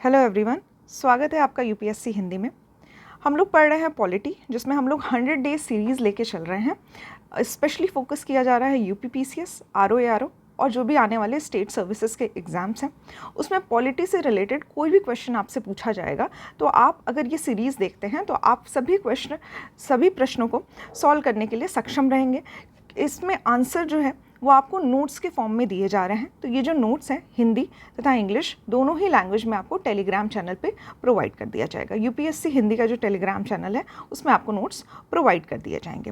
Hello everyone, स्वागत है आपका यूपीएससी हिंदी में। हम लोग पढ़ रहे हैं पॉलिटी, जिसमें हम लोग 100 डेज सीरीज़ लेके चल रहे हैं। स्पेशली फोकस किया जा रहा है यूपी पीसीएस, आरओ एआरओ और जो भी आने वाले स्टेट सर्विसेज के एग्ज़ाम्स हैं, उसमें पॉलिटी से रिलेटेड कोई भी क्वेश्चन आपसे पूछा जाएगा तो आप अगर ये सीरीज़ देखते हैं तो आप सभी प्रश्नों को सॉल्व करने के लिए सक्षम रहेंगे। इसमें आंसर जो है वो आपको नोट्स के फॉर्म में दिए जा रहे हैं। तो ये जो नोट्स हैं हिंदी तथा इंग्लिश दोनों ही लैंग्वेज में आपको टेलीग्राम चैनल पे प्रोवाइड कर दिया जाएगा। यूपीएससी हिंदी का जो टेलीग्राम चैनल है उसमें आपको नोट्स प्रोवाइड कर दिए जाएंगे।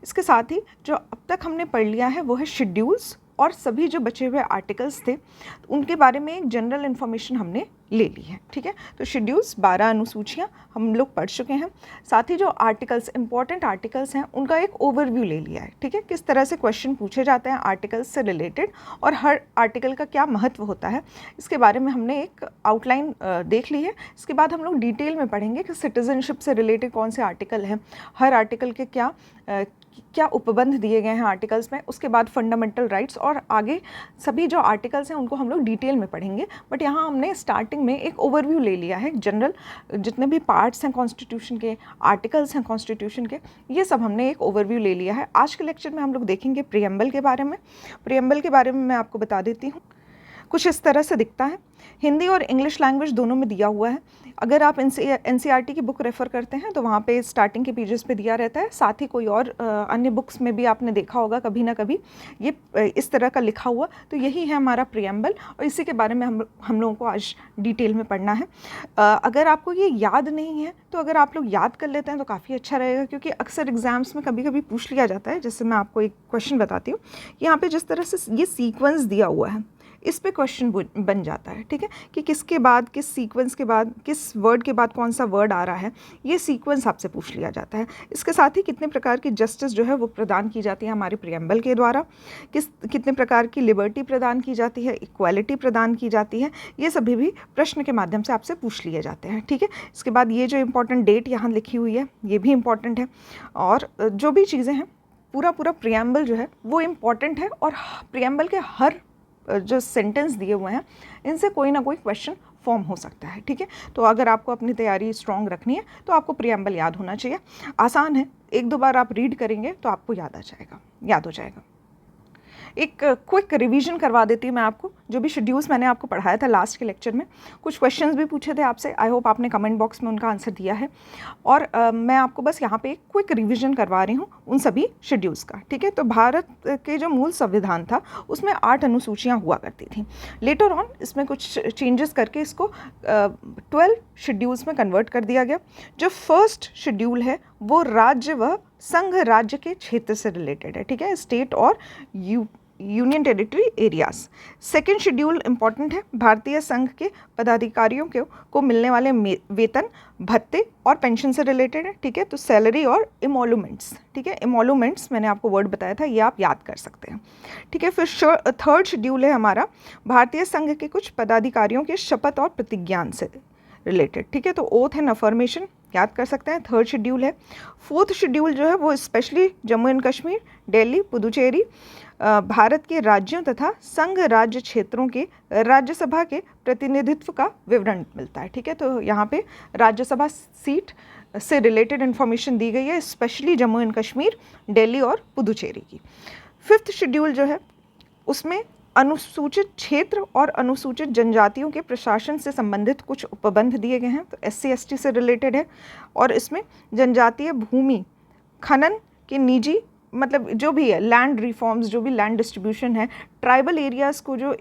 इसके साथ ही जो अब तक हमने पढ़ लिया है वो है शेड्यूल्स और सभी जो बचे हुए आर्टिकल्स थे उनके बारे में एक जनरल इन्फॉर्मेशन हमने ले ली है। ठीक है, तो शेड्यूल्स 12 अनुसूचियाँ हम लोग पढ़ चुके हैं। साथ ही जो आर्टिकल्स, इंपॉर्टेंट आर्टिकल्स हैं, उनका एक ओवरव्यू ले लिया है। ठीक है, किस तरह से क्वेश्चन पूछे जाते हैं आर्टिकल्स से रिलेटेड और हर आर्टिकल का क्या महत्व होता है, इसके बारे में हमने एक आउटलाइन देख ली है। इसके बाद हम लोग डिटेल में पढ़ेंगे कि सिटीजनशिप से रिलेटेड कौन से आर्टिकल हैं, हर आर्टिकल के क्या उपबंध दिए गए हैं आर्टिकल्स में। उसके बाद फंडामेंटल राइट्स और आगे सभी जो आर्टिकल्स हैं उनको हम लोग डिटेल में पढ़ेंगे। बट यहाँ हमने स्टार्टिंग में एक ओवरव्यू ले लिया है, जनरल जितने भी पार्ट्स हैं कॉन्स्टिट्यूशन के, आर्टिकल्स हैं कॉन्स्टिट्यूशन के, ये सब हमने एक ओवरव्यू ले लिया है। आज के लेक्चर में हम लोग देखेंगे प्रीएम्बल के बारे में। प्रीएम्बल के बारे में मैं आपको बता देती हूँ। कुछ इस तरह से दिखता है, हिंदी और इंग्लिश लैंग्वेज दोनों में दिया हुआ है। अगर आप एनसीईआरटी की बुक रेफ़र करते हैं तो वहाँ पे स्टार्टिंग के पेजेस पे दिया रहता है। साथ ही कोई और अन्य बुक्स में भी आपने देखा होगा कभी ना कभी ये इस तरह का लिखा हुआ। तो यही है हमारा प्रीएम्बल और इसी के बारे में हम लोगों को आज डिटेल में पढ़ना है। अगर आपको ये याद नहीं है तो अगर आप लोग याद कर लेते हैं तो काफ़ी अच्छा रहेगा, क्योंकि अक्सर एग्जाम्स में कभी कभी पूछ लिया जाता है। जैसे मैं आपको एक क्वेश्चन बताती हूँ, यहाँ पर जिस तरह से ये सीक्वेंस दिया हुआ है इस पे क्वेश्चन बन जाता है। ठीक है, कि किसके बाद, किस सीक्वेंस के बाद, किस वर्ड के बाद कौन सा वर्ड आ रहा है, ये सीक्वेंस आपसे पूछ लिया जाता है। इसके साथ ही कितने प्रकार की जस्टिस जो है वो प्रदान की जाती है हमारे प्रीएम्बल के द्वारा, कितने प्रकार की लिबर्टी प्रदान की जाती है, इक्वालिटी प्रदान की जाती है, ये सभी भी प्रश्न के माध्यम से आपसे पूछ लिए जाते हैं। ठीक है, इसके बाद ये जो इंपॉर्टेंट डेट यहाँ लिखी हुई है ये भी इम्पॉर्टेंट है। और जो भी चीज़ें हैं पूरा प्रीएम्बल जो है वो इम्पॉर्टेंट है और प्रीएम्बल के हर जो सेंटेंस दिए हुए हैं इनसे कोई ना कोई क्वेश्चन फॉर्म हो सकता है। ठीक है, तो अगर आपको अपनी तैयारी स्ट्रॉन्ग रखनी है तो आपको प्रीएम्बल याद होना चाहिए। आसान है, एक दो बार आप रीड करेंगे तो आपको याद हो जाएगा। एक क्विक रिवीजन करवा देती हूँ मैं आपको। जो भी शेड्यूल्स मैंने आपको पढ़ाया था लास्ट के लेक्चर में, कुछ क्वेश्चंस भी पूछे थे आपसे। आई होप आपने कमेंट बॉक्स में उनका आंसर दिया है और मैं आपको बस यहाँ पे एक क्विक रिवीजन करवा रही हूँ उन सभी शेड्यूल्स का। ठीक है, तो भारत के जो मूल संविधान था उसमें 8 अनुसूचियाँ हुआ करती थी। लेटर ऑन इसमें कुछ चेंजेस करके इसको 12 शेड्यूल्स में कन्वर्ट कर दिया गया। जो फर्स्ट शेड्यूल है वो राज्य व संघ राज्य के क्षेत्र से रिलेटेड है। ठीक है, स्टेट और union territory areas. Second schedule important है, भारतीय संघ के पदाधिकारियों को मिलने वाले वेतन, भत्ते और पेंशन से रिलेटेड है। ठीक है, तो सैलरी और इमोलूमेंट्स। ठीक है, इमोलूमेंट्स मैंने आपको वर्ड बताया था, ये आप याद कर सकते हैं। ठीक है, फिर थर्ड शेड्यूल है हमारा भारतीय संघ के कुछ पदाधिकारियों के शपथ और प्रतिज्ञान से रिलेटेड। ठीक है, तो ओथ एंड अफर्मेशन याद कर सकते हैं, थर्ड शेड्यूल है। फोर्थ शेड्यूल जो है वो स्पेशली जम्मू एंड कश्मीर, दिल्ली, पुदुचेरी, भारत के राज्यों तथा संघ राज्य क्षेत्रों के राज्यसभा के प्रतिनिधित्व का विवरण मिलता है। ठीक है, तो यहाँ पे राज्यसभा सीट से रिलेटेड इन्फॉर्मेशन दी गई है, स्पेशली जम्मू एंड कश्मीर, दिल्ली और पुदुचेरी की। फिफ्थ शेड्यूल जो है उसमें अनुसूचित क्षेत्र और अनुसूचित जनजातियों के प्रशासन से संबंधित कुछ उपबंध दिए गए हैं, तो SC/ST से रिलेटेड है। और इसमें जनजातीय भूमि खनन के निजी, मतलब जो भी है लैंड रिफॉर्म्स, जो भी लैंड डिस्ट्रीब्यूशन है, ट्राइबल एरियाज़ को जो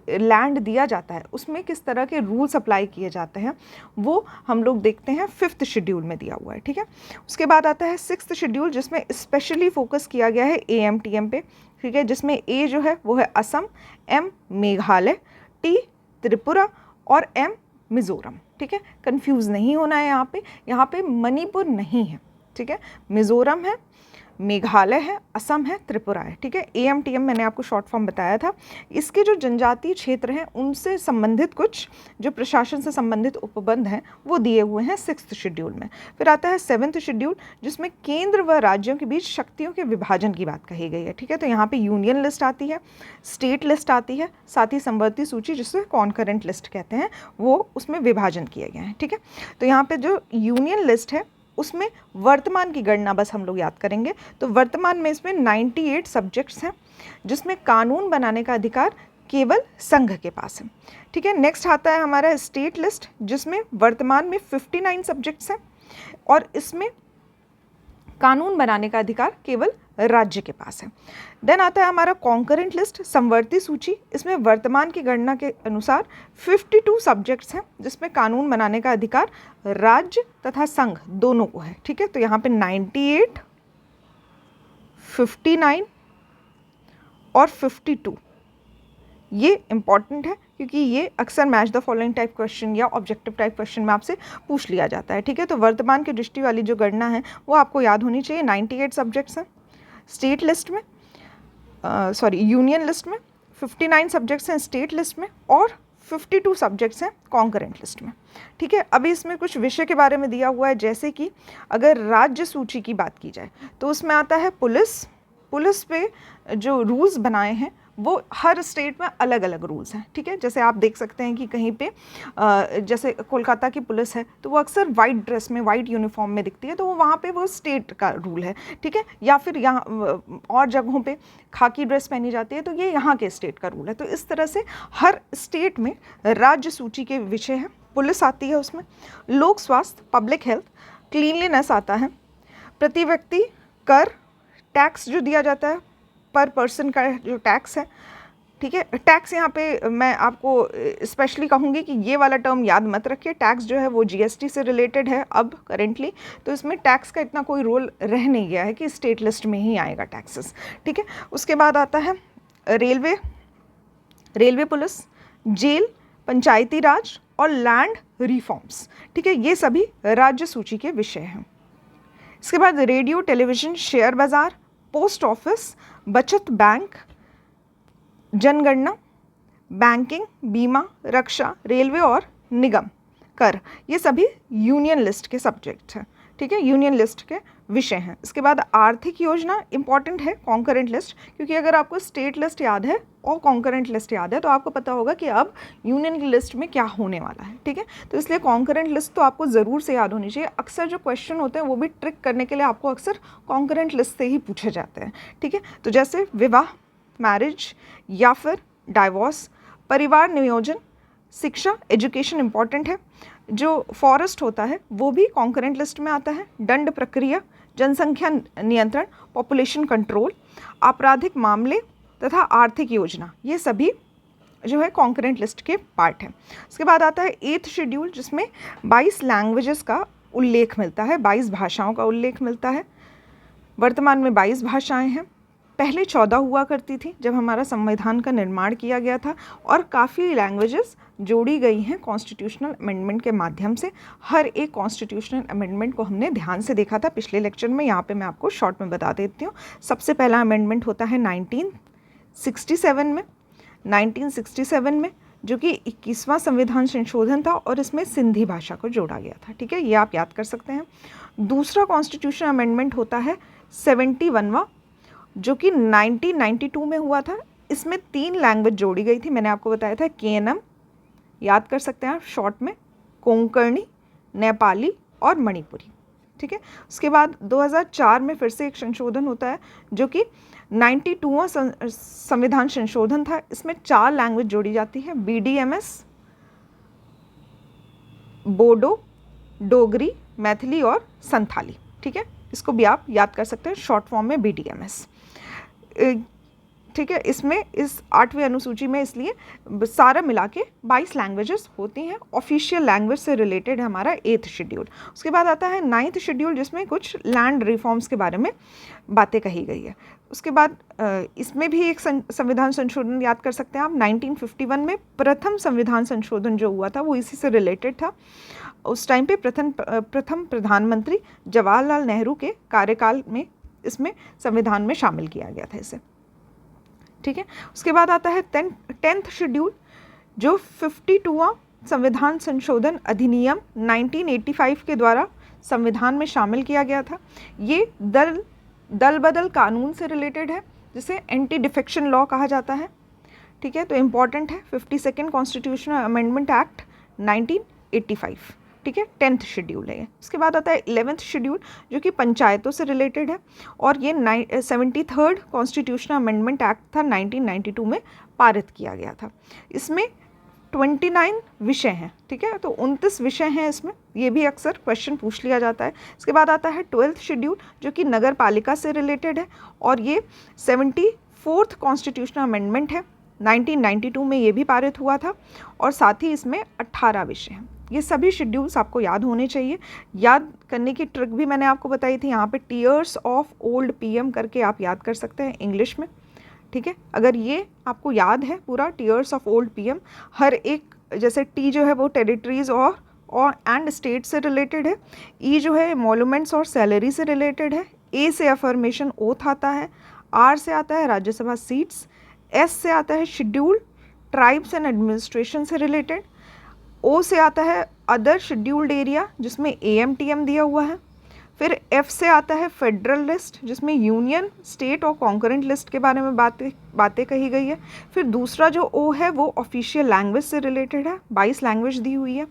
लैंड दिया जाता है उसमें किस तरह के रूल्स अप्लाई किए जाते हैं वो हम लोग देखते हैं, फिफ्थ शेड्यूल में दिया हुआ है। ठीक है, उसके बाद आता है सिक्स्थ शेड्यूल जिसमें स्पेशली फोकस किया गया है AMTM पे। ठीक है, जिसमें A जो है वो है असम, M मेघालय, T त्रिपुरा और M मिज़ोरम। ठीक है, कंफ्यूज नहीं होना है यहाँ पे मणिपुर नहीं है। ठीक है, मिज़ोरम है, मेघालय है, असम है, त्रिपुरा है। ठीक है, AMTM मैंने आपको शॉर्ट फॉर्म बताया था। इसके जो जनजातीय क्षेत्र हैं उनसे संबंधित कुछ जो प्रशासन से संबंधित उपबंध हैं वो दिए हुए हैं 6th शेड्यूल में। फिर आता है 7th शेड्यूल जिसमें केंद्र व राज्यों के बीच शक्तियों के विभाजन की बात कही गई है। ठीक है, तो यहाँ पे यूनियन लिस्ट आती है, स्टेट लिस्ट आती है, साथ ही समवर्ती सूची जिसे कॉन्करेंट लिस्ट कहते हैं वो उसमें विभाजन किए गए हैं। ठीक है, तो यहाँ पे जो यूनियन लिस्ट है उसमें वर्तमान की गणना बस हम लोग याद करेंगे। तो वर्तमान में इसमें 98 सब्जेक्ट्स हैं जिसमें कानून बनाने का अधिकार केवल संघ के पास है। ठीक है, नेक्स्ट आता है हमारा स्टेट लिस्ट जिसमें वर्तमान में 59 सब्जेक्ट्स हैं और इसमें कानून बनाने का अधिकार केवल राज्य के पास है। देन आता है हमारा कॉन्करेंट लिस्ट समवर्ती सूची। इसमें वर्तमान की गणना के अनुसार 52 सब्जेक्ट्स हैं जिसमें कानून बनाने का अधिकार राज्य तथा संघ दोनों को है। ठीक है, तो यहाँ पे 98, 59 और 52 ये इंपॉर्टेंट है क्योंकि ये अक्सर match the following type question या ऑब्जेक्टिव टाइप क्वेश्चन में आपसे पूछ लिया जाता है। ठीक है, तो वर्तमान की दृष्टि वाली जो गणना है वो आपको याद होनी चाहिए। 98 सब्जेक्ट्स हैं स्टेट लिस्ट में, यूनियन लिस्ट में, 59 सब्जेक्ट्स हैं स्टेट लिस्ट में और 52 सब्जेक्ट्स हैं कॉन्करेंट लिस्ट में। ठीक है, अभी इसमें कुछ विषय के बारे में दिया हुआ है, जैसे कि अगर राज्य सूची की बात की जाए तो उसमें आता है पुलिस पे जो रूल्स बनाए हैं वो हर स्टेट में अलग अलग रूल्स हैं। ठीक है, जैसे आप देख सकते हैं कि कहीं पे जैसे कोलकाता की पुलिस है तो वो अक्सर वाइट ड्रेस में, वाइट यूनिफॉर्म में दिखती है, तो वो वहाँ पे वो स्टेट का रूल है। ठीक है, या फिर यहाँ और जगहों पे खाकी ड्रेस पहनी जाती है तो ये यहाँ के स्टेट का रूल है। तो इस तरह से हर स्टेट में राज्य सूची के विषय हैं। पुलिस आती है उसमें, लोक स्वास्थ्य, पब्लिक हेल्थ, क्लीनलीनेस आता है, प्रति व्यक्ति कर, टैक्स जो दिया जाता है पर पर्सन का जो टैक्स है। ठीक है, टैक्स यहाँ पे मैं आपको स्पेशली कहूँगी कि ये वाला टर्म याद मत रखिए। टैक्स जो है वो GST से रिलेटेड है अब करेंटली, तो इसमें टैक्स का इतना कोई रोल रह नहीं गया है कि स्टेट लिस्ट में ही आएगा टैक्सेस। ठीक है, उसके बाद आता है रेलवे पुलिस, जेल, पंचायती राज और लैंड रिफॉर्म्स। ठीक है, ये सभी राज्य सूची के विषय हैं। इसके बाद रेडियो, टेलीविज़न, शेयर बाज़ार, पोस्ट ऑफिस, बचत बैंक, जनगणना, बैंकिंग, बीमा, रक्षा, रेलवे और निगम कर, ये सभी यूनियन लिस्ट के सब्जेक्ट हैं। ठीक है, यूनियन लिस्ट के विषय हैं। इसके बाद आर्थिक योजना इंपॉर्टेंट है कॉन्करेंट लिस्ट, क्योंकि अगर आपको स्टेट लिस्ट याद है और कॉन्करेंट लिस्ट याद है तो आपको पता होगा कि अब यूनियन की लिस्ट में क्या होने वाला है। ठीक है, तो इसलिए कॉन्करेंट लिस्ट तो आपको ज़रूर से याद होनी चाहिए। अक्सर जो क्वेश्चन होते हैं वो भी ट्रिक करने के लिए आपको अक्सर कॉन्करेंट लिस्ट से ही पूछे जाते हैं। ठीक है, तो जैसे विवाह, मैरिज या फिर डाइवोर्स, परिवार नियोजन, शिक्षा, एजुकेशन इंपॉर्टेंट है। जो फॉरेस्ट होता है वो भी कॉन्करेंट लिस्ट में आता है। दंड प्रक्रिया, जनसंख्या नियंत्रण, पॉपुलेशन कंट्रोल, आपराधिक मामले तथा आर्थिक योजना, ये सभी जो है कॉन्करेंट लिस्ट के पार्ट हैं। उसके बाद आता है 8th शेड्यूल जिसमें 22 लैंग्वेजेस का उल्लेख मिलता है, 22 भाषाओं का उल्लेख मिलता है। वर्तमान में 22 भाषाएं हैं, पहले 14 हुआ करती थी जब हमारा संविधान का निर्माण किया गया था, और काफ़ी लैंग्वेजेस जोड़ी गई हैं कॉन्स्टिट्यूशनल अमेंडमेंट के माध्यम से। हर एक कॉन्स्टिट्यूशनल अमेंडमेंट को हमने ध्यान से देखा था पिछले लेक्चर में, यहाँ पे मैं आपको शॉर्ट में बता देती हूँ। सबसे पहला अमेंडमेंट होता है 1967 में, 1967 में जो कि 21वां संविधान संशोधन था और इसमें सिंधी भाषा को जोड़ा गया था। ठीक है, ये आप याद कर सकते हैं। दूसरा कॉन्स्टिट्यूशन अमेंडमेंट होता है 71वां जो कि 1992 में हुआ था। इसमें 3 लैंग्वेज जोड़ी गई थी, मैंने आपको बताया था KNM, याद कर सकते हैं आप शॉर्ट में, कोंकणी, नेपाली और मणिपुरी। ठीक है, उसके बाद 2004 में फिर से एक संशोधन होता है जो कि 92वां संविधान संशोधन था। इसमें 4 लैंग्वेज जोड़ी जाती है, BDMS, बोडो, डोगरी, मैथिली और संथाली। ठीक है, इसको भी आप याद कर सकते हैं शॉर्ट फॉर्म में BDMS। ठीक है, इसमें इस 8वीं अनुसूची में इसलिए सारा मिला के 22 लैंग्वेजेस होती हैं। ऑफिशियल लैंग्वेज से रिलेटेड है हमारा 8th शेड्यूल। उसके बाद आता है 9th शेड्यूल जिसमें कुछ लैंड रिफॉर्म्स के बारे में बातें कही गई है। उसके बाद इसमें भी एक संविधान संशोधन याद कर सकते हैं आप। 1951 में प्रथम संविधान संशोधन जो हुआ था वो इसी से रिलेटेड था। उस टाइम पे प्रथम प्रधानमंत्री जवाहरलाल नेहरू के कार्यकाल में इसमें संविधान में शामिल किया गया था इसे, ठीक है। उसके बाद आता है 10th शेड्यूल, जो 52वां संविधान संशोधन अधिनियम 1985 के द्वारा संविधान में शामिल किया गया था। ये दल बदल कानून से रिलेटेड है, जिसे एंटी डिफेक्शन लॉ कहा जाता है, ठीक है। तो इम्पॉर्टेंट है 52nd कॉन्स्टिट्यूशनल अमेंडमेंट एक्ट 1985, ठीक है। 10th शेड्यूल है ये। उसके बाद आता है 11th शेड्यूल, जो कि पंचायतों से रिलेटेड है, और ये 73rd कॉन्स्टिट्यूशनल अमेंडमेंट एक्ट था 1992 में पारित किया गया था। इसमें 29 विषय हैं, ठीक है। तो 29 विषय हैं इसमें, ये भी अक्सर क्वेश्चन पूछ लिया जाता है। इसके बाद आता है 12th शेड्यूल, जो कि नगर पालिका से रिलेटेड है, और ये 74th कॉन्स्टिट्यूशनल अमेंडमेंट है, 1992 में ये भी पारित हुआ था, और साथ ही इसमें 18 विषय हैं। ये सभी शेड्यूल्स आपको याद होने चाहिए। याद करने की ट्रिक भी मैंने आपको बताई थी, यहाँ पे टीयर्स ऑफ ओल्ड पीएम करके आप याद कर सकते हैं इंग्लिश में, ठीक है। अगर ये आपको याद है पूरा टीयर्स ऑफ ओल्ड पीएम, हर एक, जैसे टी जो है वो टेरिटरीज और एंड स्टेट से रिलेटेड है, ई जो है एमोलुमेंट्स और सैलरी से रिलेटेड है, ए से अफर्मेशन ओथ आता है, आर से आता है राज्यसभा सीट्स, एस से आता है शेड्यूल ट्राइब्स एंड एडमिनिस्ट्रेशन से रिलेटेड, ओ से आता है अदर शेड्यूल्ड एरिया जिसमें AMTM दिया हुआ है, फिर एफ से आता है फेडरल लिस्ट जिसमें यूनियन, स्टेट और कॉन्करेंट लिस्ट के बारे में बातें कही गई है। फिर दूसरा जो ओ है वो ऑफिशियल लैंग्वेज से रिलेटेड है, 22 लैंग्वेज दी हुई है।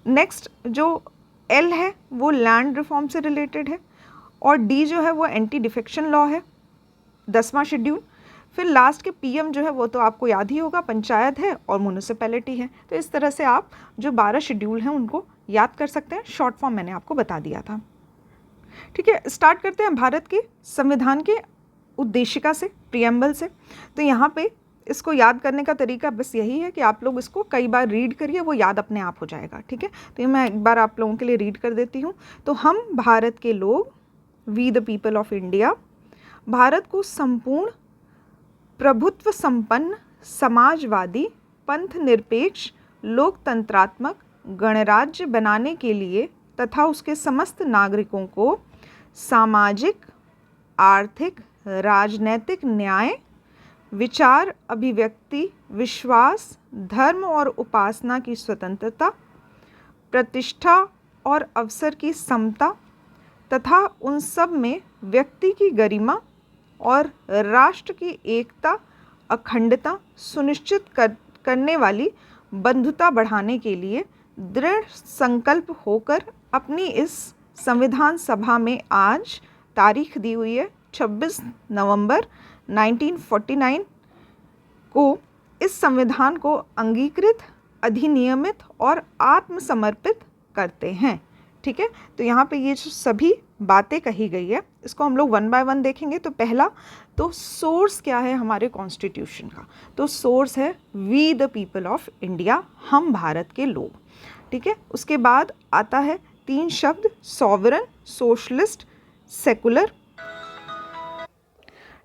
नेक्स्ट जो एल है वो लैंड रिफॉर्म से रिलेटेड है, और डी जो है वो एंटी डिफेक्शन लॉ है, 10वां शेड्यूल। फिर लास्ट के PM जो है वो तो आपको याद ही होगा, पंचायत है और म्यूनिसिपैलिटी है। तो इस तरह से आप जो 12 शेड्यूल हैं उनको याद कर सकते हैं, शॉर्ट फॉर्म मैंने आपको बता दिया था, ठीक है। स्टार्ट करते हैं भारत के संविधान के उद्देशिका से, प्रियम्बल से। तो यहाँ पे इसको याद करने का तरीका बस यही है कि आप लोग इसको कई बार रीड करिए, वो याद अपने आप हो जाएगा, ठीक है। तो ये मैं एक बार आप लोगों के लिए रीड कर देती हूँ। तो हम भारत के लोग, we the people of India, Bharat को संपूर्ण प्रभुत्व संपन्न, समाजवादी, पंथ निरपेक्ष, लोकतंत्रात्मक गणराज्य बनाने के लिए तथा उसके समस्त नागरिकों को सामाजिक, आर्थिक, राजनैतिक न्याय, विचार, अभिव्यक्ति, विश्वास, धर्म और उपासना की स्वतंत्रता, प्रतिष्ठा और अवसर की समता तथा उन सब में व्यक्ति की गरिमा और राष्ट्र की एकता, अखंडता सुनिश्चित करने वाली बंधुता बढ़ाने के लिए दृढ़ संकल्प होकर अपनी इस संविधान सभा में आज तारीख दी हुई है 26 नवंबर 1949 को इस संविधान को अंगीकृत, अधिनियमित और आत्मसमर्पित करते हैं, ठीक है। तो यहाँ पे ये जो सभी बातें कही गई है इसको हम लोग 1 बाय 1 देखेंगे। तो पहला, तो सोर्स क्या है हमारे कॉन्स्टिट्यूशन का? तो सोर्स है we the people of India, हम भारत के लोग, ठीक है। उसके बाद आता है 3 शब्द, सॉवरन, सोशलिस्ट, सेकुलर,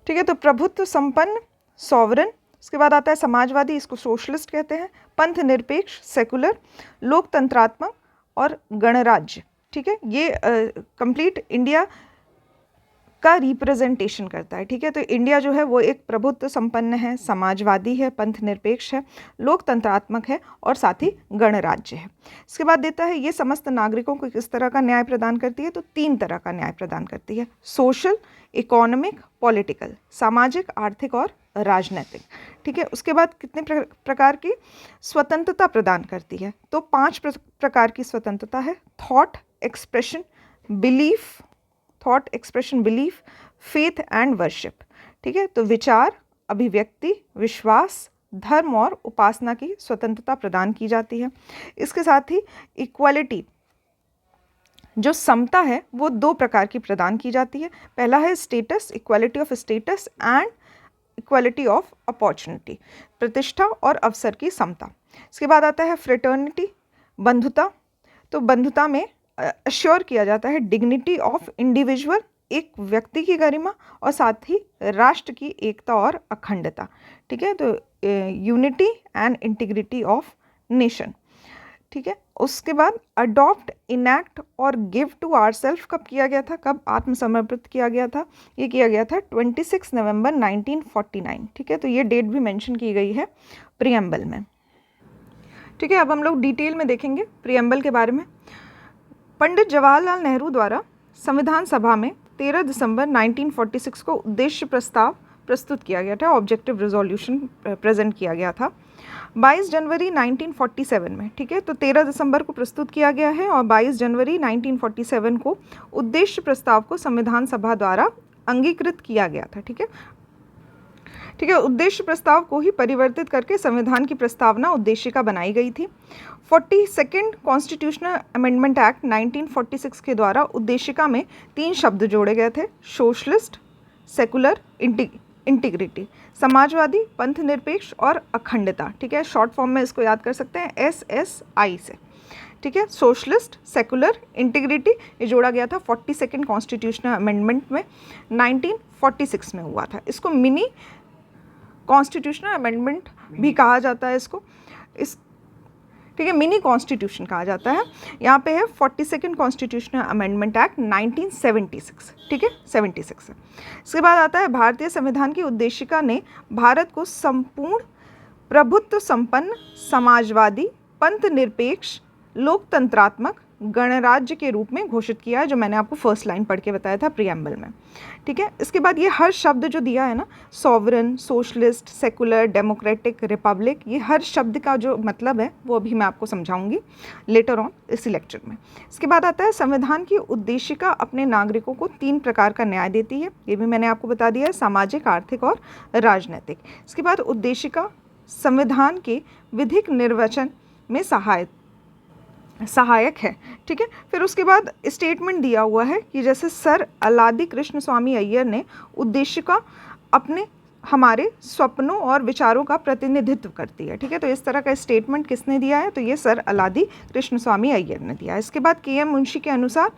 ठीक है। तो प्रभुत्व संपन्न, सॉवरन, उसके बाद आता है समाजवादी, इसको सोशलिस्ट कहते हैं, पंथ निरपेक्ष, सेकुलर, लोकतंत्रात्मक और गणराज्य, ठीक है। ये कंप्लीट इंडिया का रिप्रेजेंटेशन करता है, ठीक है। तो इंडिया जो है वो एक प्रभुत्व संपन्न है, समाजवादी है, पंथ निरपेक्ष है, लोकतंत्रात्मक है और साथ ही गणराज्य है। इसके बाद देता है ये समस्त नागरिकों को किस तरह का न्याय प्रदान करती है? तो 3 तरह का न्याय प्रदान करती है, सोशल, इकोनॉमिक, पॉलिटिकल, सामाजिक, आर्थिक और राजनीतिक, ठीक है। उसके बाद कितने प्रकार की स्वतंत्रता प्रदान करती है? तो 5 प्रकार की स्वतंत्रता है, thought expression, belief, thought expression, belief, faith and worship, ठीक है। तो विचार, अभिव्यक्ति, विश्वास, धर्म और उपासना की स्वतंत्रता प्रदान की जाती है। इसके साथ ही इक्वालिटी, जो समता है वो 2 प्रकार की प्रदान की जाती है। पहला है status, equality of status and equality of opportunity, प्रतिष्ठा और अवसर की समता। इसके बाद आता है फ्रेटर्निटी, बंधुता। तो बंधुता में अश्योर किया जाता है डिग्निटी ऑफ इंडिविजुअल, एक व्यक्ति की गरिमा और साथ ही राष्ट्र की एकता और अखंडता, ठीक है। तो unity and integrity of nation, ठीक है। उसके बाद अडॉप्ट, इनैक्ट और गिव टू आवर सेल्फ कब किया गया था, कब आत्मसमर्पित किया गया था? ये किया गया था 26 नवंबर 1949। ठीक है, तो ये डेट भी मेंशन की गई है प्रीएम्बल में। ठीक है, अब हम लोग डिटेल में देखेंगे प्रीएम्बल के बारे में। पंडित जवाहरलाल नेहरू द्वारा संविधान सभा में 13 दिसंबर 1946 को उद्देश्य प्रस्ताव प्रस्तुत किया गया था, ऑब्जेक्टिव रिजोल्यूशन प्रेजेंट किया गया था 22 जनवरी 1947 में। ठीक है, तो 13 दिसंबर को प्रस्तुत किया गया है और 22 जनवरी 1947 को उद्देश्य प्रस्ताव को संविधान सभा द्वारा अंगीकृत किया गया था। ठीक है, ठीक है, उद्देश्य प्रस्ताव को ही परिवर्तित करके संविधान की प्रस्तावना उद्देशिका बनाई गई थी। 42nd कॉन्स्टिट्यूशनल अमेंडमेंट एक्ट 1946 के द्वारा उद्देशिका में 3 शब्द जोड़े गए थे, सोशलिस्ट, सेकुलर, इंटीग्रिटी, समाजवादी, पंथ निरपेक्ष और अखंडता। ठीक है, शॉर्ट फॉर्म में इसको याद कर सकते हैं SSI से। ठीक है, सोशलिस्ट, सेकुलर, इंटीग्रिटी, ये जोड़ा गया था 42nd कॉन्स्टिट्यूशनल अमेंडमेंट में 1946 में हुआ था। इसको मिनी कॉन्स्टिट्यूशनल अमेंडमेंट भी कहा जाता है इसको, ठीक है, मिनी कॉन्स्टिट्यूशन कहा जाता है। यहाँ पे है 42nd कॉन्स्टिट्यूशनल अमेंडमेंट एक्ट 1976। ठीक है, 76 है। इसके बाद आता है भारतीय संविधान की उद्देशिका ने भारत को संपूर्ण प्रभुत्व संपन्न, समाजवादी, पंथ निरपेक्ष, लोकतंत्रात्मक गणराज्य के रूप में घोषित किया है, जो मैंने आपको फर्स्ट लाइन पढ़ के बताया था प्रीएम्बल में। ठीक है, इसके बाद ये हर शब्द जो दिया है ना, sovereign, socialist, secular, democratic, Republic, ये हर शब्द का जो मतलब है वो अभी मैं आपको समझाऊंगी लेटर ऑन इसी लेक्चर में। इसके बाद आता है संविधान की उद्देशिका अपने नागरिकों को 3 प्रकार का न्याय देती है, ये भी मैंने आपको बता दिया है, सामाजिक, आर्थिक और राजनीतिक। इसके बाद उद्देशिका संविधान के विधिक निर्वचन में सहायक है। ठीक है, फिर उसके बाद स्टेटमेंट दिया हुआ है कि जैसे सर अलादी कृष्ण स्वामी अय्यर ने उद्देशिका अपने हमारे सपनों और विचारों का प्रतिनिधित्व करती है। ठीक है, तो इस तरह का स्टेटमेंट किसने दिया है? तो ये सर अलादी कृष्ण स्वामी अय्यर ने दिया है। इसके बाद KM मुंशी के अनुसार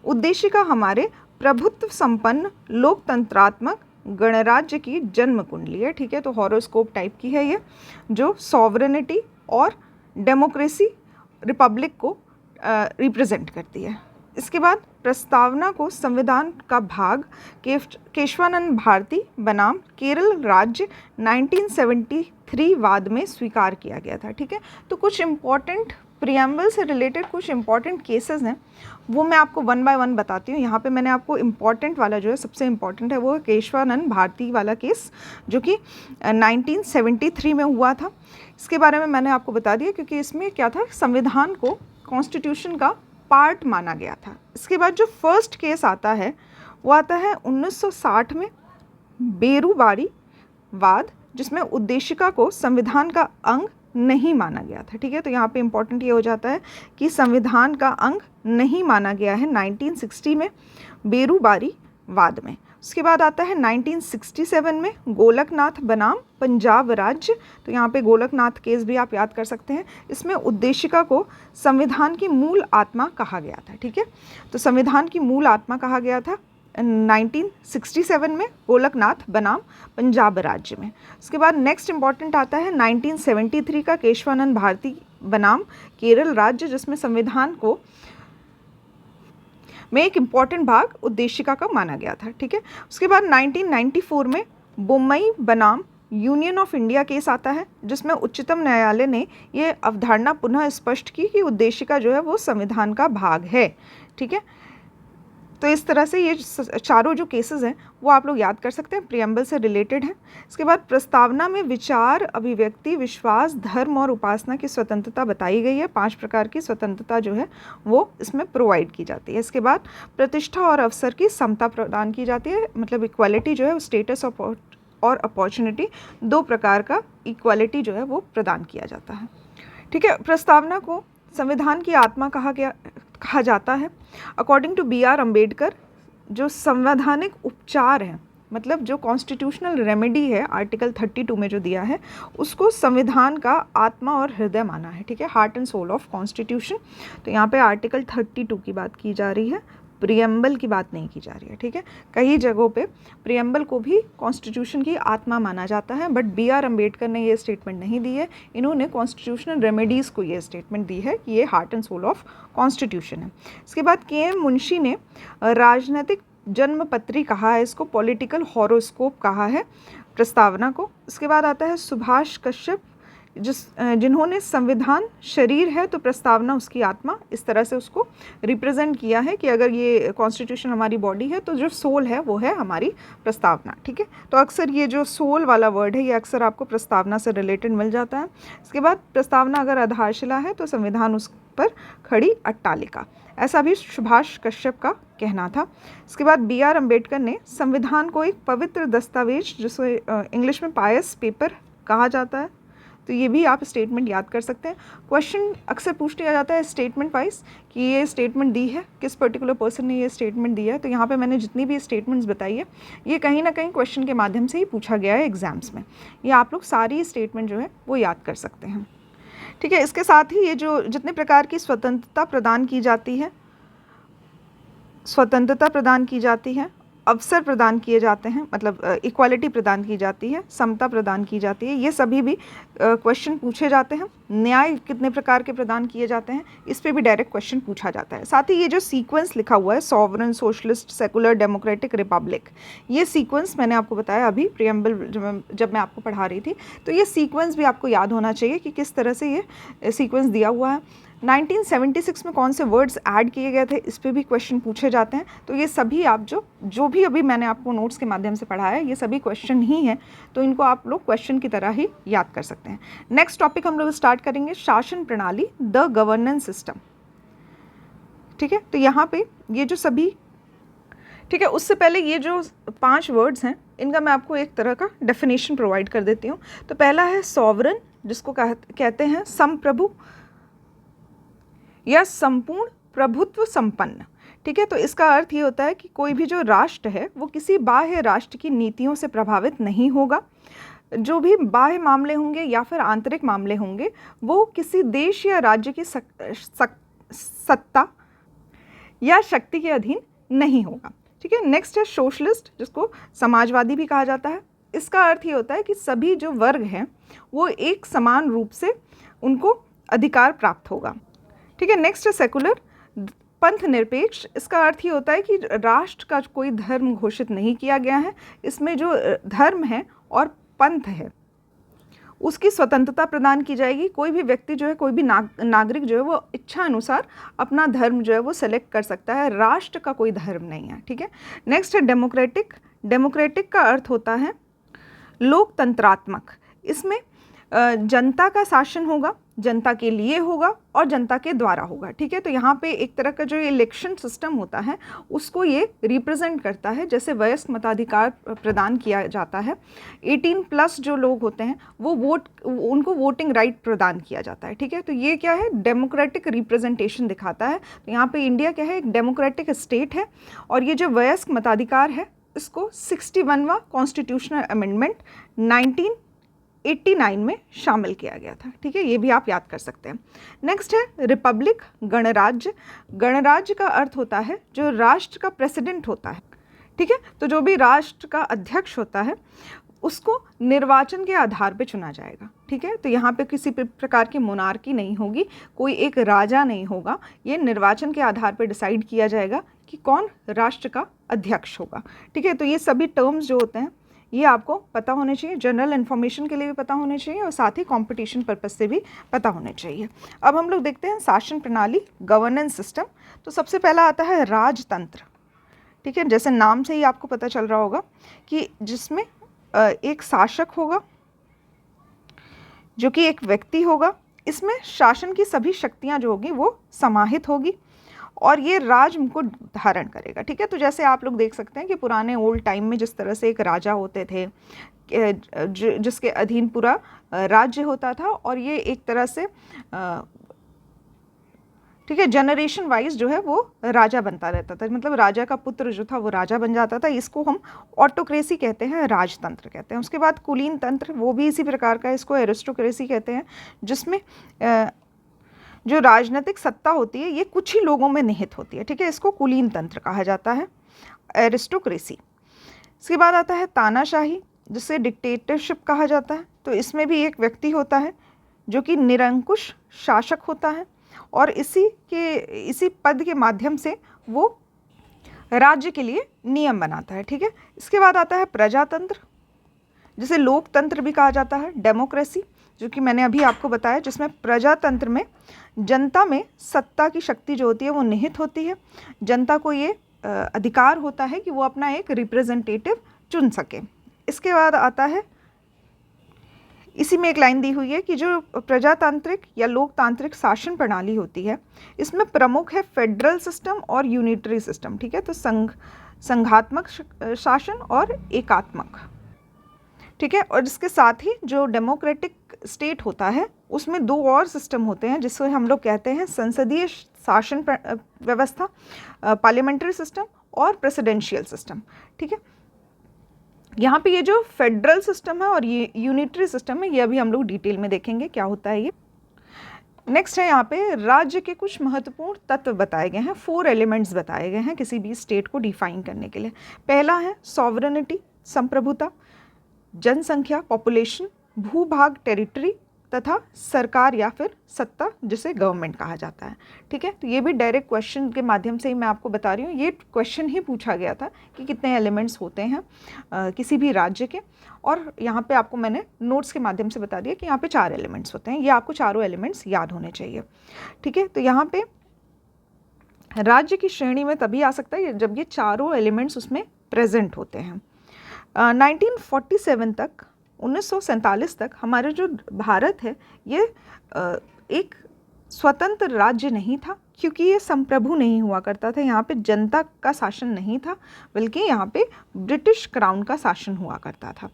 उद्देशिका हमारे प्रभुत्व संपन्न, लोकतंत्रात्मक गणराज्य की जन्म कुंडली है। ठीक है, तो हॉरोस्कोप टाइप की है ये, जो सॉवरेनिटी और डेमोक्रेसी, रिपब्लिक को रिप्रेजेंट करती है। इसके बाद प्रस्तावना को संविधान का भाग केशवानंद भारती बनाम केरल राज्य 1973 वाद में स्वीकार किया गया था। ठीक है, तो कुछ इम्पॉर्टेंट प्रीएम्बल से रिलेटेड कुछ इम्पॉर्टेंट केसेस हैं, वो मैं आपको 1 बाय 1 बताती हूँ। यहाँ पे मैंने आपको इम्पॉर्टेंट वाला जो है, सबसे इम्पॉर्टेंट है वो है केशवानंद भारती वाला केस, जो कि 1973 में हुआ था। इसके बारे में मैंने आपको बता दिया क्योंकि इसमें क्या था, संविधान को कॉन्स्टिट्यूशन का पार्ट माना गया था। इसके बाद जो फर्स्ट केस आता है वो आता है 1960 में, बेरूबारी वाद, जिसमें उद्देशिका को संविधान का अंग नहीं माना गया था। ठीक है, तो यहाँ पे इम्पॉर्टेंट ये हो जाता है कि संविधान का अंग नहीं माना गया है 1960 में बेरूबारी वाद में। उसके बाद आता है 1967 में गोलकनाथ बनाम पंजाब राज्य। तो यहाँ पे गोलकनाथ केस भी आप याद कर सकते हैं। इसमें उद्देशिका को संविधान की मूल आत्मा कहा गया था। ठीक है, तो संविधान की मूल आत्मा कहा गया था 1967 में गोलकनाथ बनाम पंजाब राज्य में। उसके बाद नेक्स्ट इंपॉर्टेंट आता है 1973 का केशवानंद भारती बनाम केरल राज्य, जिसमें संविधान को में एक इम्पॉर्टेंट भाग उद्देशिका का माना गया था। ठीक है, उसके बाद 1994 में बोम्मई बनाम यूनियन ऑफ इंडिया केस आता है, जिसमें उच्चतम न्यायालय ने ये अवधारणा पुनः स्पष्ट की कि उद्देशिका जो है वो संविधान का भाग है। ठीक है, तो इस तरह से ये चारों जो केसेस हैं वो आप लोग याद कर सकते हैं, प्रीएम्बल से रिलेटेड हैं। इसके बाद प्रस्तावना में विचार, अभिव्यक्ति, विश्वास, धर्म और उपासना की स्वतंत्रता बताई गई है। 5 प्रकार की स्वतंत्रता जो है वो इसमें प्रोवाइड की जाती है। इसके बाद प्रतिष्ठा और अवसर की समता प्रदान की जाती है, मतलब इक्वालिटी जो है, स्टेटस और अपॉर्चुनिटी, 2 प्रकार का इक्वालिटी जो है वो प्रदान किया जाता है। ठीक है, प्रस्तावना को संविधान की आत्मा कहा जाता है। अकॉर्डिंग टू BR अम्बेडकर, जो संवैधानिक उपचार है, मतलब जो कॉन्स्टिट्यूशनल रेमेडी है आर्टिकल 32 में जो दिया है, उसको संविधान का आत्मा और हृदय माना है। ठीक है, heart and soul of constitution. तो यहाँ पे आर्टिकल 32 की बात की जा रही है, प्रियम्बल की बात नहीं की जा रही है, ठीक है। कई जगहों पे प्रियम्बल को भी कॉन्स्टिट्यूशन की आत्मा माना जाता है, बट बी आर अम्बेडकर ने ये स्टेटमेंट नहीं दी है। इन्होंने कॉन्स्टिट्यूशनल रेमेडीज़ को ये स्टेटमेंट दी है कि ये heart and soul of constitution है। इसके बाद के एम मुंशी ने राजनीतिक जन्मपत्री कहा है, इसको पॉलिटिकल हॉरोस्कोप कहा है प्रस्तावना को। इसके बाद आता है सुभाष कश्यप, जिन्होंने संविधान शरीर है तो प्रस्तावना उसकी आत्मा, इस तरह से उसको रिप्रेजेंट किया है कि अगर ये कॉन्स्टिट्यूशन हमारी बॉडी है तो जो सोल है वो है हमारी प्रस्तावना, ठीक है। तो अक्सर ये जो सोल वाला वर्ड है ये अक्सर आपको प्रस्तावना से रिलेटेड मिल जाता है। इसके बाद प्रस्तावना अगर आधारशिला है तो संविधान उस पर खड़ी अट्टालिका, ऐसा भी सुभाष कश्यप का कहना था। इसके बाद बी आर अम्बेडकर ने संविधान को एक पवित्र दस्तावेज, जिसे इंग्लिश में पायस पेपर कहा जाता है, तो ये भी आप स्टेटमेंट याद कर सकते हैं। क्वेश्चन अक्सर पूछ लिया जाता है स्टेटमेंट वाइज कि ये स्टेटमेंट दी है, किस पर्टिकुलर पर्सन ने ये स्टेटमेंट दिया है। तो यहाँ पे मैंने जितनी भी स्टेटमेंट्स बताई है ये कहीं ना कहीं क्वेश्चन के माध्यम से ही पूछा गया है एग्जाम्स में। ये आप लोग सारी स्टेटमेंट जो है वो याद कर सकते हैं, ठीक है। इसके साथ ही ये जो जितने प्रकार की स्वतंत्रता प्रदान की जाती है, स्वतंत्रता प्रदान की जाती है, अवसर प्रदान किए जाते हैं, मतलब इक्वालिटी प्रदान की जाती है, समता प्रदान की जाती है, ये सभी भी क्वेश्चन पूछे जाते हैं। न्याय कितने प्रकार के प्रदान किए जाते हैं, इस पे भी डायरेक्ट क्वेश्चन पूछा जाता है। साथ ही ये जो सीक्वेंस लिखा हुआ है sovereign, socialist, secular, democratic, Republic, ये सीक्वेंस मैंने आपको बताया अभी प्रियम्बल जब मैं आपको पढ़ा रही थी, तो ये सीक्वेंस भी आपको याद होना चाहिए कि किस तरह से ये सीक्वेंस दिया हुआ है। 1976 में कौन से वर्ड्स ऐड किए गए थे, इस पे भी क्वेश्चन पूछे जाते हैं। तो ये सभी आप जो भी अभी मैंने आपको नोट्स के माध्यम से पढ़ाया है ये सभी क्वेश्चन ही हैं, तो इनको आप लोग क्वेश्चन की तरह ही याद कर सकते हैं। नेक्स्ट टॉपिक हम लोग स्टार्ट करेंगे शासन प्रणाली, द गवर्नेंस सिस्टम, ठीक है। तो यहाँ पे ये जो सभी, ठीक है, उससे पहले ये जो 5 वर्ड्स हैं इनका मैं आपको एक तरह का डेफिनेशन प्रोवाइड कर देती हूँ। तो पहला है सॉवरन, जिसको कहते हैं संप्रभु या संपूर्ण प्रभुत्व संपन्न, ठीक है। तो इसका अर्थ ये होता है कि कोई भी जो राष्ट्र है वो किसी बाह्य राष्ट्र की नीतियों से प्रभावित नहीं होगा। जो भी बाह्य मामले होंगे या फिर आंतरिक मामले होंगे वो किसी देश या राज्य की सत्ता या शक्ति के अधीन नहीं होगा, ठीक है। नेक्स्ट है सोशलिस्ट, जिसको समाजवादी भी कहा जाता है। इसका अर्थ ये होता है कि सभी जो वर्ग हैं वो एक समान रूप से उनको अधिकार प्राप्त होगा, ठीक है। नेक्स्ट है सेकुलर, पंथ निरपेक्ष। इसका अर्थ ये होता है कि राष्ट्र का कोई धर्म घोषित नहीं किया गया है, इसमें जो धर्म है और पंथ है उसकी स्वतंत्रता प्रदान की जाएगी। कोई भी व्यक्ति जो है, कोई भी नागरिक जो है वो इच्छा अनुसार अपना धर्म जो है वो सेलेक्ट कर सकता है, राष्ट्र का कोई धर्म नहीं है, ठीक है। नेक्स्ट है डेमोक्रेटिक। डेमोक्रेटिक का अर्थ होता है लोकतंत्रात्मक। इसमें जनता का शासन होगा, जनता के लिए होगा और जनता के द्वारा होगा, ठीक है। तो यहाँ पे एक तरह का जो इलेक्शन सिस्टम होता है उसको ये रिप्रेजेंट करता है। जैसे वयस्क मताधिकार प्रदान किया जाता है, 18+ जो लोग होते हैं वो उनको वोटिंग राइट प्रदान किया जाता है, ठीक है। तो ये क्या है, डेमोक्रेटिक रिप्रेजेंटेशन दिखाता है। तो यहाँ पे इंडिया क्या है, एक डेमोक्रेटिक स्टेट है। और ये जो वयस्क मताधिकार है इसको 61वां कॉन्स्टिट्यूशनल अमेंडमेंट 1989 में शामिल किया गया था, ठीक है। ये भी आप याद कर सकते हैं। नेक्स्ट है रिपब्लिक, गणराज्य। गणराज्य का अर्थ होता है जो राष्ट्र का प्रेसिडेंट होता है, ठीक है। तो जो भी राष्ट्र का अध्यक्ष होता है उसको निर्वाचन के आधार पे चुना जाएगा, ठीक है। तो यहाँ पे किसी प्रकार की मोनार्की नहीं होगी, कोई एक राजा नहीं होगा, ये निर्वाचन के आधार पे डिसाइड किया जाएगा कि कौन राष्ट्र का अध्यक्ष होगा, ठीक है। तो ये सभी टर्म्स जो होते हैं ये आपको पता होने चाहिए, जनरल इन्फॉर्मेशन के लिए भी पता होने चाहिए और साथ ही कंपटीशन पर्पस से भी पता होने चाहिए। अब हम लोग देखते हैं शासन प्रणाली, गवर्नेंस सिस्टम। तो सबसे पहला आता है राजतंत्र, ठीक है। जैसे नाम से ही आपको पता चल रहा होगा कि जिसमें एक शासक होगा जो कि एक व्यक्ति होगा, इसमें शासन की सभी शक्तियाँ जो होगी वो समाहित होगी और ये राज को धारण करेगा, ठीक है। तो जैसे आप लोग देख सकते हैं कि पुराने ओल्ड टाइम में जिस तरह से एक राजा होते थे जिसके अधीन पूरा राज्य होता था और ये एक तरह से ठीक है जनरेशन वाइज जो है वो राजा बनता रहता था, मतलब राजा का पुत्र जो था वो राजा बन जाता था। इसको हम ऑटोक्रेसी कहते हैं, राजतंत्र कहते हैं। उसके बाद कुलीन तंत्र, वो भी इसी प्रकार का, इसको एरिस्टोक्रेसी कहते हैं, जिसमें जो राजनीतिक सत्ता होती है ये कुछ ही लोगों में निहित होती है, ठीक है। इसको कुलीन तंत्र कहा जाता है, एरिस्टोक्रेसी। इसके बाद आता है तानाशाही, जिसे डिक्टेटरशिप कहा जाता है। तो इसमें भी एक व्यक्ति होता है जो कि निरंकुश शासक होता है और इसी पद के माध्यम से वो राज्य के लिए नियम बनाता है, ठीक है। इसके बाद आता है प्रजातंत्र, जिसे लोकतंत्र भी कहा जाता है, डेमोक्रेसी, जो कि मैंने अभी आपको बताया, जिसमें प्रजातंत्र में जनता में सत्ता की शक्ति जो होती है वो निहित होती है। जनता को ये अधिकार होता है कि वो अपना एक रिप्रेजेंटेटिव चुन सके। इसके बाद आता है, इसी में एक लाइन दी हुई है कि जो प्रजातांत्रिक या लोकतांत्रिक शासन प्रणाली होती है इसमें प्रमुख है फेडरल सिस्टम और यूनिटरी सिस्टम, ठीक है। तो संघात्मक शासन और एकात्मक, ठीक है। और इसके साथ ही जो डेमोक्रेटिक स्टेट होता है उसमें दो और सिस्टम होते हैं जिसको हम लोग कहते हैं संसदीय शासन व्यवस्था, पार्लियामेंट्री सिस्टम और प्रेसिडेंशियल सिस्टम, ठीक है। यहाँ पे ये जो फेडरल सिस्टम है और ये यूनिटरी सिस्टम है, ये अभी हम लोग डिटेल में देखेंगे क्या होता है ये। नेक्स्ट है, यहाँ पे राज्य के कुछ महत्वपूर्ण तत्व बताए गए हैं, 4 एलिमेंट्स बताए गए हैं किसी भी स्टेट को डिफाइन करने के लिए। पहला है सॉवरेनिटी, संप्रभुता, जनसंख्या, पॉपुलेशन, भूभाग, टेरिटरी, तथा सरकार या फिर सत्ता, जिसे गवर्नमेंट कहा जाता है, ठीक है। तो ये भी डायरेक्ट क्वेश्चन के माध्यम से ही मैं आपको बता रही हूँ। ये क्वेश्चन ही पूछा गया था कि कितने एलिमेंट्स होते हैं किसी भी राज्य के, और यहाँ पे आपको मैंने नोट्स के माध्यम से बता दिया कि यहाँ पे 4 एलिमेंट्स होते हैं। ये आपको चारों एलिमेंट्स याद होने चाहिए, ठीक है। तो यहाँ पे राज्य की श्रेणी में तभी आ सकता है जब ये चारों एलिमेंट्स उसमें प्रेजेंट होते हैं। 1947 तक, 1947 तक हमारा जो भारत है ये एक स्वतंत्र राज्य नहीं था, क्योंकि ये संप्रभु नहीं हुआ करता था। यहाँ पे जनता का शासन नहीं था, बल्कि यहाँ पे ब्रिटिश क्राउन का शासन हुआ करता था।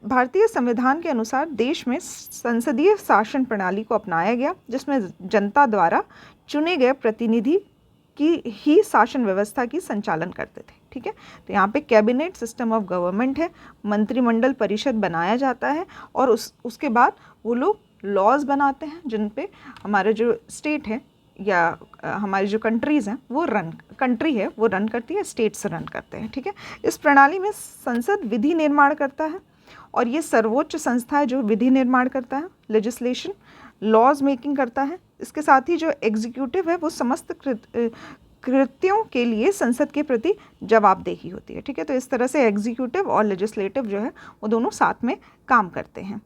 भारतीय संविधान के अनुसार देश में संसदीय शासन प्रणाली को अपनाया गया, जिसमें जनता द्वारा चुने गए प्रतिनिधि की ही शासन व्यवस्था की संचालन करते थे, ठीक है। तो यहाँ पे कैबिनेट सिस्टम ऑफ गवर्नमेंट है, मंत्रिमंडल परिषद बनाया जाता है और उसके बाद वो लोग लॉज बनाते हैं जिन पे हमारे जो स्टेट है या हमारी जो कंट्रीज़ हैं वो रन करती है, स्टेट्स रन करते हैं, ठीक है। इस प्रणाली में संसद विधि निर्माण करता है और ये सर्वोच्च संस्था है जो विधि निर्माण करता है, लेजिस्लेशन, लॉज मेकिंग करता है। इसके साथ ही जो एग्जीक्यूटिव है वो समस्त कृत्यों के लिए संसद के प्रति जवाबदेही होती है, ठीक है। तो इस तरह से एग्जीक्यूटिव और लेजिस्लेटिव जो है वो दोनों साथ में काम करते हैं।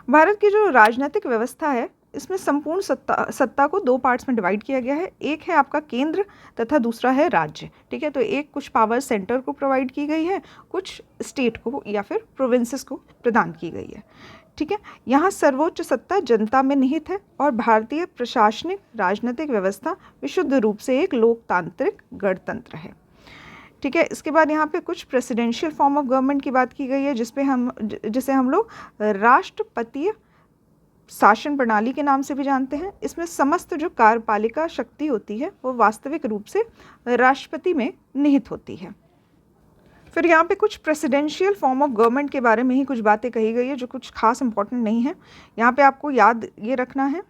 भारत की जो राजनीतिक व्यवस्था है इसमें संपूर्ण सत्ता को 2 पार्ट्स में डिवाइड किया गया है। एक है आपका केंद्र तथा दूसरा है राज्य, ठीक है। तो एक कुछ पावर सेंटर को प्रोवाइड की गई है, कुछ स्टेट को या फिर प्रोविंसेस को प्रदान की गई है, ठीक है। यहाँ सर्वोच्च सत्ता जनता में निहित है और भारतीय प्रशासनिक राजनीतिक व्यवस्था विशुद्ध रूप से एक लोकतांत्रिक गणतंत्र है, ठीक है। इसके बाद यहाँ पे कुछ प्रेसिडेंशियल फॉर्म ऑफ गवर्नमेंट की बात की गई है, जिसे हम लोग राष्ट्रपतीय शासन प्रणाली के नाम से भी जानते हैं। इसमें समस्त जो कार्यपालिका शक्ति होती है वो वास्तविक रूप से राष्ट्रपति में निहित होती है। फिर यहाँ पे कुछ प्रेसिडेंशियल फॉर्म ऑफ गवर्नमेंट के बारे में ही कुछ बातें कही गई है जो कुछ खास इंपॉर्टेंट नहीं है। यहाँ पे आपको याद ये रखना है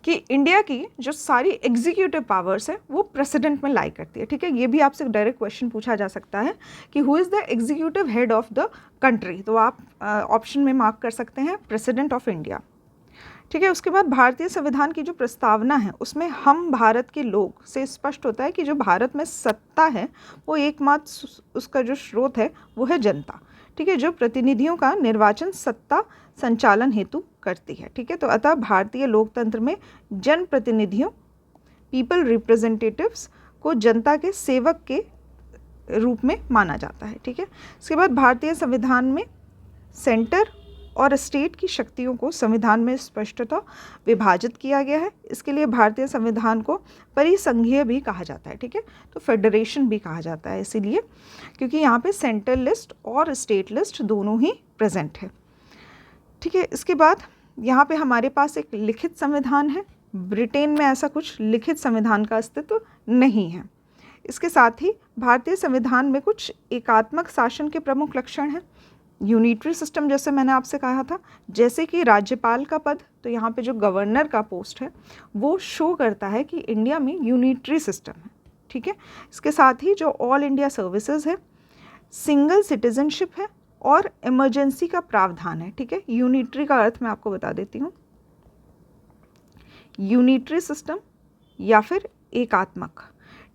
कि इंडिया की जो सारी एग्जीक्यूटिव पावर्स है वो प्रेसिडेंट में लाई करती है, ठीक है। ये भी आपसे डायरेक्ट क्वेश्चन पूछा जा सकता है कि who is the executive head of the country, तो आप ऑप्शन में मार्क कर सकते हैं प्रेसिडेंट ऑफ इंडिया, ठीक है। उसके बाद भारतीय संविधान की जो प्रस्तावना है उसमें हम भारत के लोग से स्पष्ट होता है कि जो भारत में सत्ता है वो एकमात्र उसका जो स्रोत है वो है जनता, ठीक है, जो प्रतिनिधियों का निर्वाचन सत्ता संचालन हेतु करती है, ठीक है। तो अतः भारतीय लोकतंत्र में जनप्रतिनिधियों, पीपल रिप्रेजेंटेटिव्स को जनता के सेवक के रूप में माना जाता है, ठीक है। इसके बाद भारतीय संविधान में सेंटर और स्टेट की शक्तियों को संविधान में स्पष्टतः विभाजित किया गया है। इसके लिए भारतीय संविधान को परिसंघीय भी कहा जाता है, ठीक है। तो फेडरेशन भी कहा जाता है इसीलिए क्योंकि यहाँ पे सेंट्रल लिस्ट और स्टेट लिस्ट दोनों ही प्रेजेंट है, ठीक है। इसके बाद यहाँ पे हमारे पास एक लिखित संविधान है। ब्रिटेन में ऐसा कुछ लिखित संविधान का अस्तित्व नहीं है। इसके साथ ही भारतीय संविधान में कुछ एकात्मक शासन के प्रमुख लक्षण हैं। यूनिटरी सिस्टम जैसे मैंने आपसे कहा था, जैसे कि राज्यपाल का पद, तो यहाँ पे जो गवर्नर का पोस्ट है वो शो करता है कि इंडिया में यूनिटरी सिस्टम है, ठीक है। इसके साथ ही जो ऑल इंडिया सर्विसेज है, सिंगल सिटीजनशिप है और इमरजेंसी का प्रावधान है, ठीक है। यूनिटरी का अर्थ मैं आपको बता देती हूँ, यूनिटरी सिस्टम या फिर एकात्मक,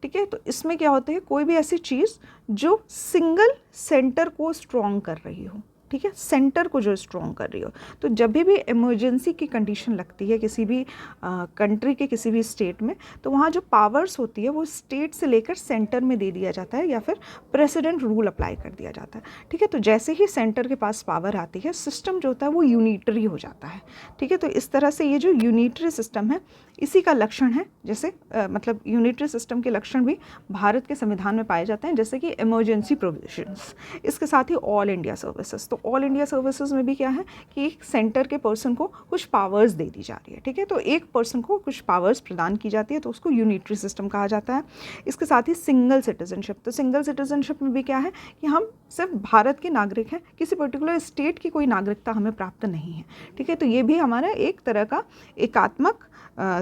ठीक है। तो इसमें क्या होता है, कोई भी ऐसी चीज़ जो सिंगल सेंटर को स्ट्रॉन्ग कर रही हो, ठीक है, सेंटर को जो स्ट्रॉन्ग कर रही हो। तो जब भी इमरजेंसी की कंडीशन लगती है किसी भी कंट्री के किसी भी स्टेट में, तो वहाँ जो पावर्स होती है वो स्टेट से लेकर सेंटर में दे दिया जाता है या फिर प्रेसिडेंट रूल अप्लाई कर दिया जाता है, ठीक है। तो जैसे ही सेंटर के पास पावर आती है, सिस्टम जो होता है वो यूनिटरी हो जाता है, ठीक है। तो इस तरह से ये जो यूनिटरी सिस्टम है इसी का लक्षण है, जैसे मतलब यूनिटरी सिस्टम के लक्षण भी भारत के संविधान में पाए जाते हैं, जैसे कि इमरजेंसी प्रोविजंस, इसके साथ ही ऑल इंडिया सर्विसेज। तो ऑल इंडिया सर्विसेज में भी क्या है कि एक सेंटर के पर्सन को कुछ पावर्स दे दी जा रही है, ठीक है। तो एक पर्सन को कुछ पावर्स प्रदान की जाती है, तो उसको यूनिटरी सिस्टम कहा जाता है। इसके साथ ही सिंगल सिटीजनशिप, तो सिंगल सिटीजनशिप में भी क्या है कि हम सिर्फ भारत के नागरिक हैं, किसी पर्टिकुलर स्टेट की कोई नागरिकता हमें प्राप्त नहीं है, ठीक है। तो ये भी हमारा एक तरह का एकात्मक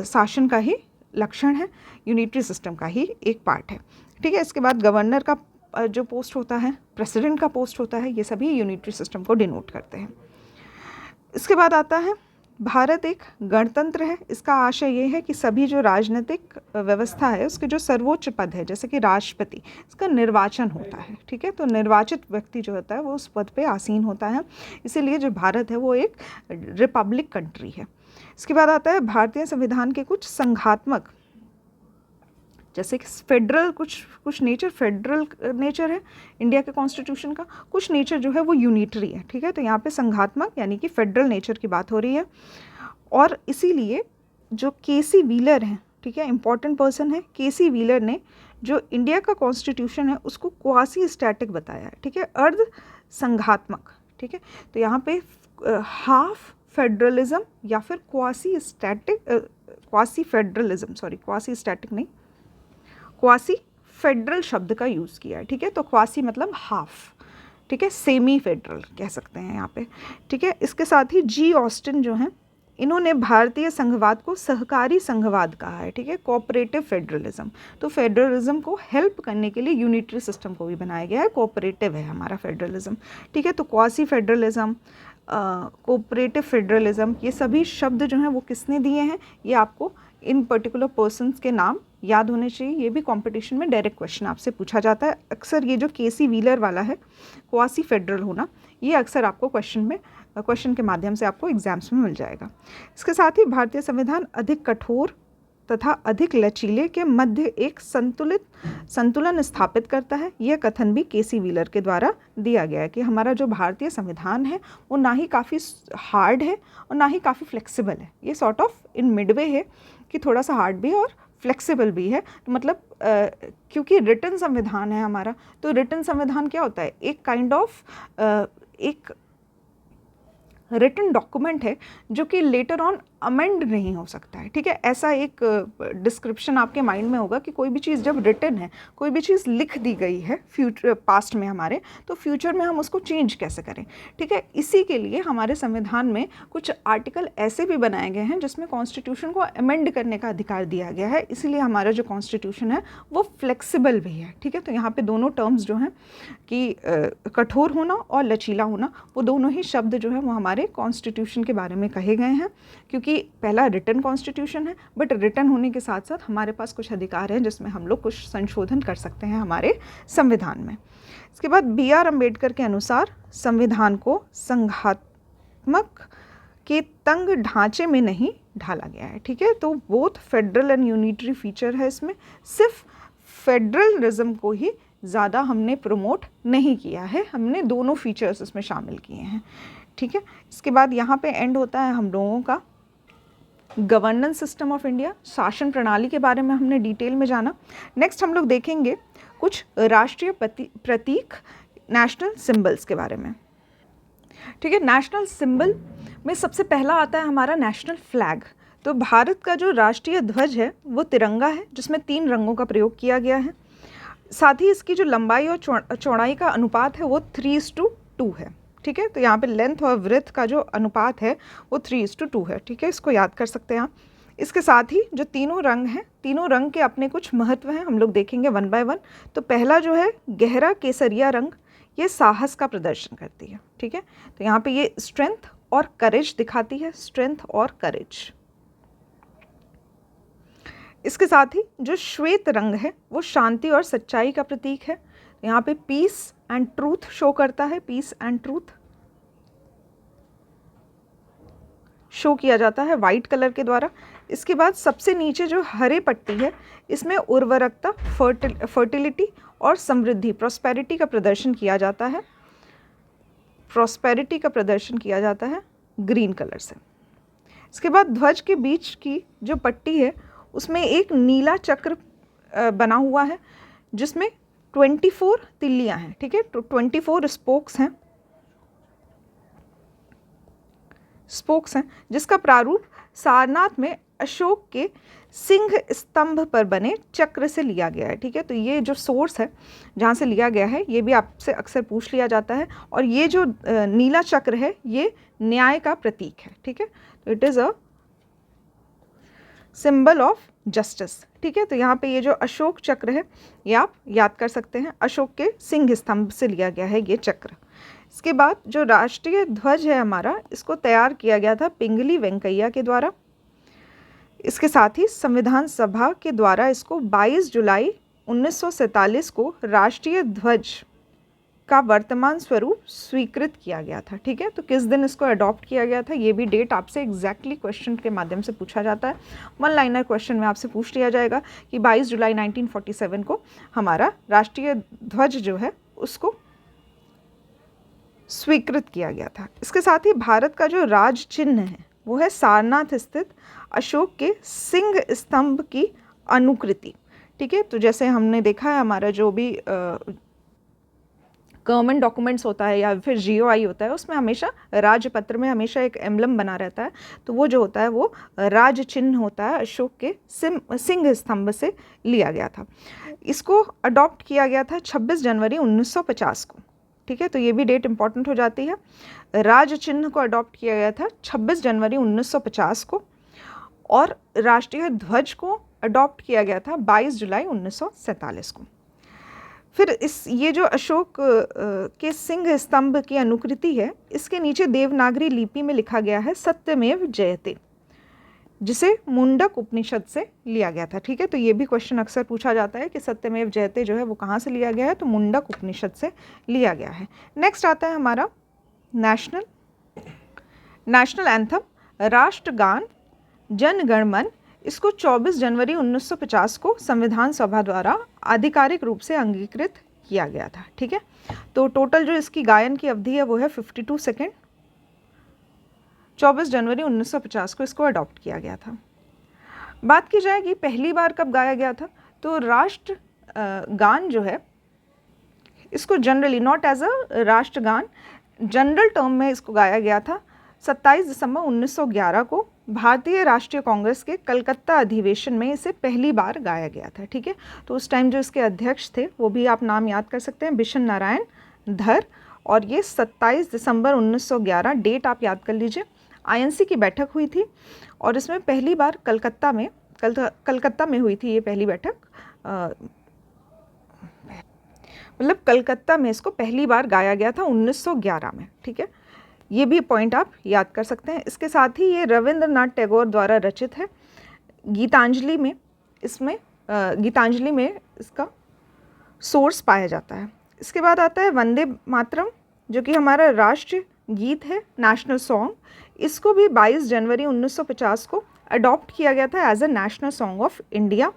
शासन का ही लक्षण है, यूनिटरी सिस्टम का ही एक पार्ट है, ठीक है। इसके बाद गवर्नर का जो पोस्ट होता है, प्रेसिडेंट का पोस्ट होता है, ये सभी यूनिटरी सिस्टम को डिनोट करते हैं। इसके बाद आता है भारत एक गणतंत्र है। इसका आशय ये है कि सभी जो राजनीतिक व्यवस्था है उसके जो सर्वोच्च पद है, जैसे कि राष्ट्रपति, इसका निर्वाचन होता है, ठीक है। तो निर्वाचित व्यक्ति जो होता है वो उस पद पे आसीन होता है, इसीलिए जो भारत है वो एक रिपब्लिक कंट्री है। इसके बाद आता है भारतीय संविधान के कुछ संघात्मक, जैसे कि फेडरल, कुछ नेचर फेडरल नेचर है इंडिया के कॉन्स्टिट्यूशन का, कुछ नेचर जो है वो यूनिटरी है, ठीक है। तो यहाँ पे संघात्मक यानी कि फेडरल नेचर की बात हो रही है। और इसीलिए जो केसी व्हीलर हैं, ठीक है, इंपॉर्टेंट पर्सन है, केसी व्हीलर ने जो इंडिया का कॉन्स्टिट्यूशन है उसको क्वासी स्टैटिक बताया है, ठीक है, अर्ध संघात्मक, ठीक है। तो यहाँ पे हाफ फेडरलिज्म या फिर क्वासी स्टैटिक नहीं, क्वासी फेडरल शब्द का यूज़ किया है, ठीक है। तो क्वासी मतलब हाफ, ठीक है, सेमी फेडरल कह सकते हैं यहाँ पे, ठीक है। इसके साथ ही जी ऑस्टिन जो हैं, इन्होंने भारतीय संघवाद को सहकारी संघवाद कहा है, ठीक है, कोऑपरेटिव फेडरलिज्म। तो फेडरलिज्म को हेल्प करने के लिए यूनिटरी सिस्टम को भी बनाया गया है, कोऑपरेटिव है हमारा फेडरलिज्म, ठीक है। तो क्वासी फेडरलिज्म, कोऑपरेटिव फेडरलिज्म, ये सभी शब्द जो हैं वो किसने दिए हैं, ये आपको इन पर्टिकुलर पर्सन्स के नाम याद होने चाहिए। ये भी कंपटीशन में डायरेक्ट क्वेश्चन आपसे पूछा जाता है अक्सर। ये जो केसी व्हीलर वाला है, क्वासी फेडरल होना, ये अक्सर आपको क्वेश्चन के माध्यम से आपको एग्जाम्स में मिल जाएगा। इसके साथ ही भारतीय संविधान अधिक कठोर तथा अधिक लचीले के मध्य एक संतुलन स्थापित करता है। यह कथन भी केसी व्हीलर के द्वारा दिया गया है कि हमारा जो भारतीय संविधान है वो ना ही काफ़ी हार्ड है और ना ही काफ़ी फ्लेक्सिबल है, ये सॉर्ट ऑफ इन मिडवे है कि थोड़ा सा हार्ड भी और फ्लेक्सिबल भी है। तो मतलब क्योंकि रिटन संविधान है हमारा, तो रिटन संविधान क्या होता है, एक काइंड ऑफ एक रिटन डॉक्यूमेंट है जो कि लेटर ऑन अमेंड नहीं हो सकता है, ठीक है। ऐसा एक डिस्क्रिप्शन आपके माइंड में होगा कि कोई भी चीज़ जब रिटन है, कोई भी चीज़ लिख दी गई है पास्ट में हमारे, तो फ्यूचर में हम उसको चेंज कैसे करें, ठीक है। इसी के लिए हमारे संविधान में कुछ आर्टिकल ऐसे भी बनाए गए हैं जिसमें कॉन्स्टिट्यूशन को अमेंड करने का अधिकार दिया गया है, इसीलिए हमारा जो कॉन्स्टिट्यूशन है वो फ्लेक्सिबल भी है, ठीक है। तो यहाँ पे दोनों टर्म्स जो हैं कि कठोर होना और लचीला होना, वो दोनों ही शब्द जो है वो हमारे कॉन्स्टिट्यूशन के बारे में कहे गए हैं, क्योंकि पहला रिटन कॉन्स्टिट्यूशन है, बट रिटन होने के साथ साथ हमारे पास कुछ अधिकार हैं जिसमें हम लोग कुछ संशोधन कर सकते हैं हमारे संविधान में। इसके बाद B.R. अम्बेडकर के अनुसार संविधान को संघात्मक के तंग ढांचे में नहीं ढाला गया है, ठीक है। तो both federal and unitary feature है इसमें, सिर्फ फेडरलिज्म को ही ज़्यादा हमने प्रमोट नहीं किया है, हमने दोनों फीचर्स इसमें शामिल किए हैं, ठीक है। इसके बाद यहाँ पे एंड होता है हम लोगों का गवर्नेंस सिस्टम ऑफ इंडिया, शासन प्रणाली के बारे में हमने डिटेल में जाना। नेक्स्ट हम लोग देखेंगे कुछ राष्ट्रीय प्रतीक, नेशनल सिंबल्स के बारे में, ठीक है। नेशनल सिंबल में सबसे पहला आता है हमारा नेशनल फ्लैग। तो भारत का जो राष्ट्रीय ध्वज है वो तिरंगा है, जिसमें 3 रंगों का प्रयोग किया गया है। साथ ही इसकी जो लंबाई और चौड़ाई का अनुपात है वो 3:2 है, ठीक है। तो यहाँ पे लेंथ और विड्थ का जो अनुपात है वो 3:2 है, ठीक है। इसको याद कर सकते हैं आप। इसके साथ ही जो तीनों रंग हैं, तीनों रंग के अपने कुछ महत्व हैं, हम लोग देखेंगे वन बाय वन। तो पहला जो है गहरा केसरिया रंग, ये साहस का प्रदर्शन करती है, ठीक है। तो यहाँ पे ये स्ट्रेंथ और करेज दिखाती है, स्ट्रेंथ और करेज। इसके साथ ही जो श्वेत रंग है वो शांति और सच्चाई का प्रतीक है। यहाँ पे पीस एंड ट्रूथ शो करता है, पीस एंड ट्रूथ शो किया जाता है वाइट कलर के द्वारा। इसके बाद सबसे नीचे जो हरे पट्टी है, इसमें उर्वरकता, फर्टिलिटी और समृद्धि, प्रॉस्पेरिटी का प्रदर्शन किया जाता है, प्रॉस्पेरिटी का प्रदर्शन किया जाता है ग्रीन कलर से। इसके बाद ध्वज के बीच की जो पट्टी है उसमें एक नीला चक्र बना हुआ है जिसमें 24 तिल्लियाँ हैं, ठीक है। तो 24 स्पोक्स हैं, जिसका प्रारूप सारनाथ में अशोक के सिंह स्तंभ पर बने चक्र से लिया गया है, ठीक है। तो ये जो सोर्स है जहाँ से लिया गया है ये भी आपसे अक्सर पूछ लिया जाता है। और ये जो नीला चक्र है ये न्याय का प्रतीक है, ठीक है। तो it is a symbol of justice, ठीक है। तो यहाँ पे ये जो अशोक चक्र है ये आप याद कर सकते हैं, अशोक के सिंह स्तंभ से लिया गया है ये चक्र। इसके बाद जो राष्ट्रीय ध्वज है हमारा, इसको तैयार किया गया था पिंगली वेंकैया के द्वारा। इसके साथ ही संविधान सभा के द्वारा इसको 22 जुलाई 1947 को राष्ट्रीय ध्वज का वर्तमान स्वरूप स्वीकृत किया गया था, ठीक है। तो किस दिन इसको अडॉप्ट किया गया था, ये भी डेट आपसे एग्जैक्टली क्वेश्चन के माध्यम से पूछा जाता है। वन लाइनर क्वेश्चन में आपसे पूछ लिया जाएगा कि 22 जुलाई 1947 को हमारा राष्ट्रीय ध्वज जो है उसको स्वीकृत किया गया था। इसके साथ ही भारत का जो राज चिन्ह है वो है सारनाथ स्थित अशोक के सिंह स्तंभ की अनुकृति, ठीक है। तो जैसे हमने देखा है हमारा जो भी गवर्नमेंट डॉक्यूमेंट्स होता है या फिर GOI होता है उसमें हमेशा राजपत्र में हमेशा एक एम्बलम बना रहता है, तो वो जो होता है वो राज चिन्ह होता है, अशोक के सिंह स्तंभ से लिया गया था। इसको अडॉप्ट किया गया था 26 जनवरी 1950 को, ठीक है। तो ये भी डेट इंपॉर्टेंट हो जाती है। राज चिन्ह को अडॉप्ट किया गया था 26 जनवरी 1950 को और राष्ट्रीय ध्वज को अडॉप्ट किया गया था 22 जुलाई 1947 को। फिर ये जो अशोक के सिंह स्तंभ की अनुकृति है, इसके नीचे देवनागरी लिपि में लिखा गया है सत्यमेव जयते, जिसे मुंडक उपनिषद से लिया गया था, ठीक है। तो ये भी क्वेश्चन अक्सर पूछा जाता है कि सत्यमेव जयते जो है वो कहाँ से लिया गया है, तो मुंडक उपनिषद से लिया गया है। नेक्स्ट आता है हमारा नेशनल एंथम, राष्ट्रगान जन गण मन। इसको 24 जनवरी 1950 को संविधान सभा द्वारा आधिकारिक रूप से अंगीकृत किया गया था, ठीक है। तो टोटल जो इसकी गायन की अवधि है वो है 52 सेकेंड। 24 जनवरी 1950 को इसको अडॉप्ट किया गया था। बात की जाए कि पहली बार कब गाया गया था, तो राष्ट्र गान जो है इसको जनरली नॉट एज अ राष्ट्रगान, जनरल टर्म में इसको गाया गया था 27 दिसंबर 1911 को भारतीय राष्ट्रीय कांग्रेस के कलकत्ता अधिवेशन में इसे पहली बार गाया गया था, ठीक है। तो उस टाइम जो इसके अध्यक्ष थे वो भी आप नाम याद कर सकते हैं, बिशन नारायण धर, और ये 27 दिसंबर 1911 डेट आप याद कर लीजिए। INC की बैठक हुई थी और इसमें पहली बार कलकत्ता में हुई थी ये पहली बैठक, मतलब कलकत्ता में इसको पहली बार गाया गया था 1911 में, ठीक है। ये भी पॉइंट आप याद कर सकते हैं। इसके साथ ही ये रविंद्रनाथ टैगोर द्वारा रचित है। गीतांजलि में इसका सोर्स पाया जाता है। इसके बाद आता है वंदे मातरम, जो कि हमारा राष्ट्रीय गीत है, नेशनल सॉन्ग। इसको भी 22 जनवरी 1950 को अडॉप्ट किया गया था as a national song of India.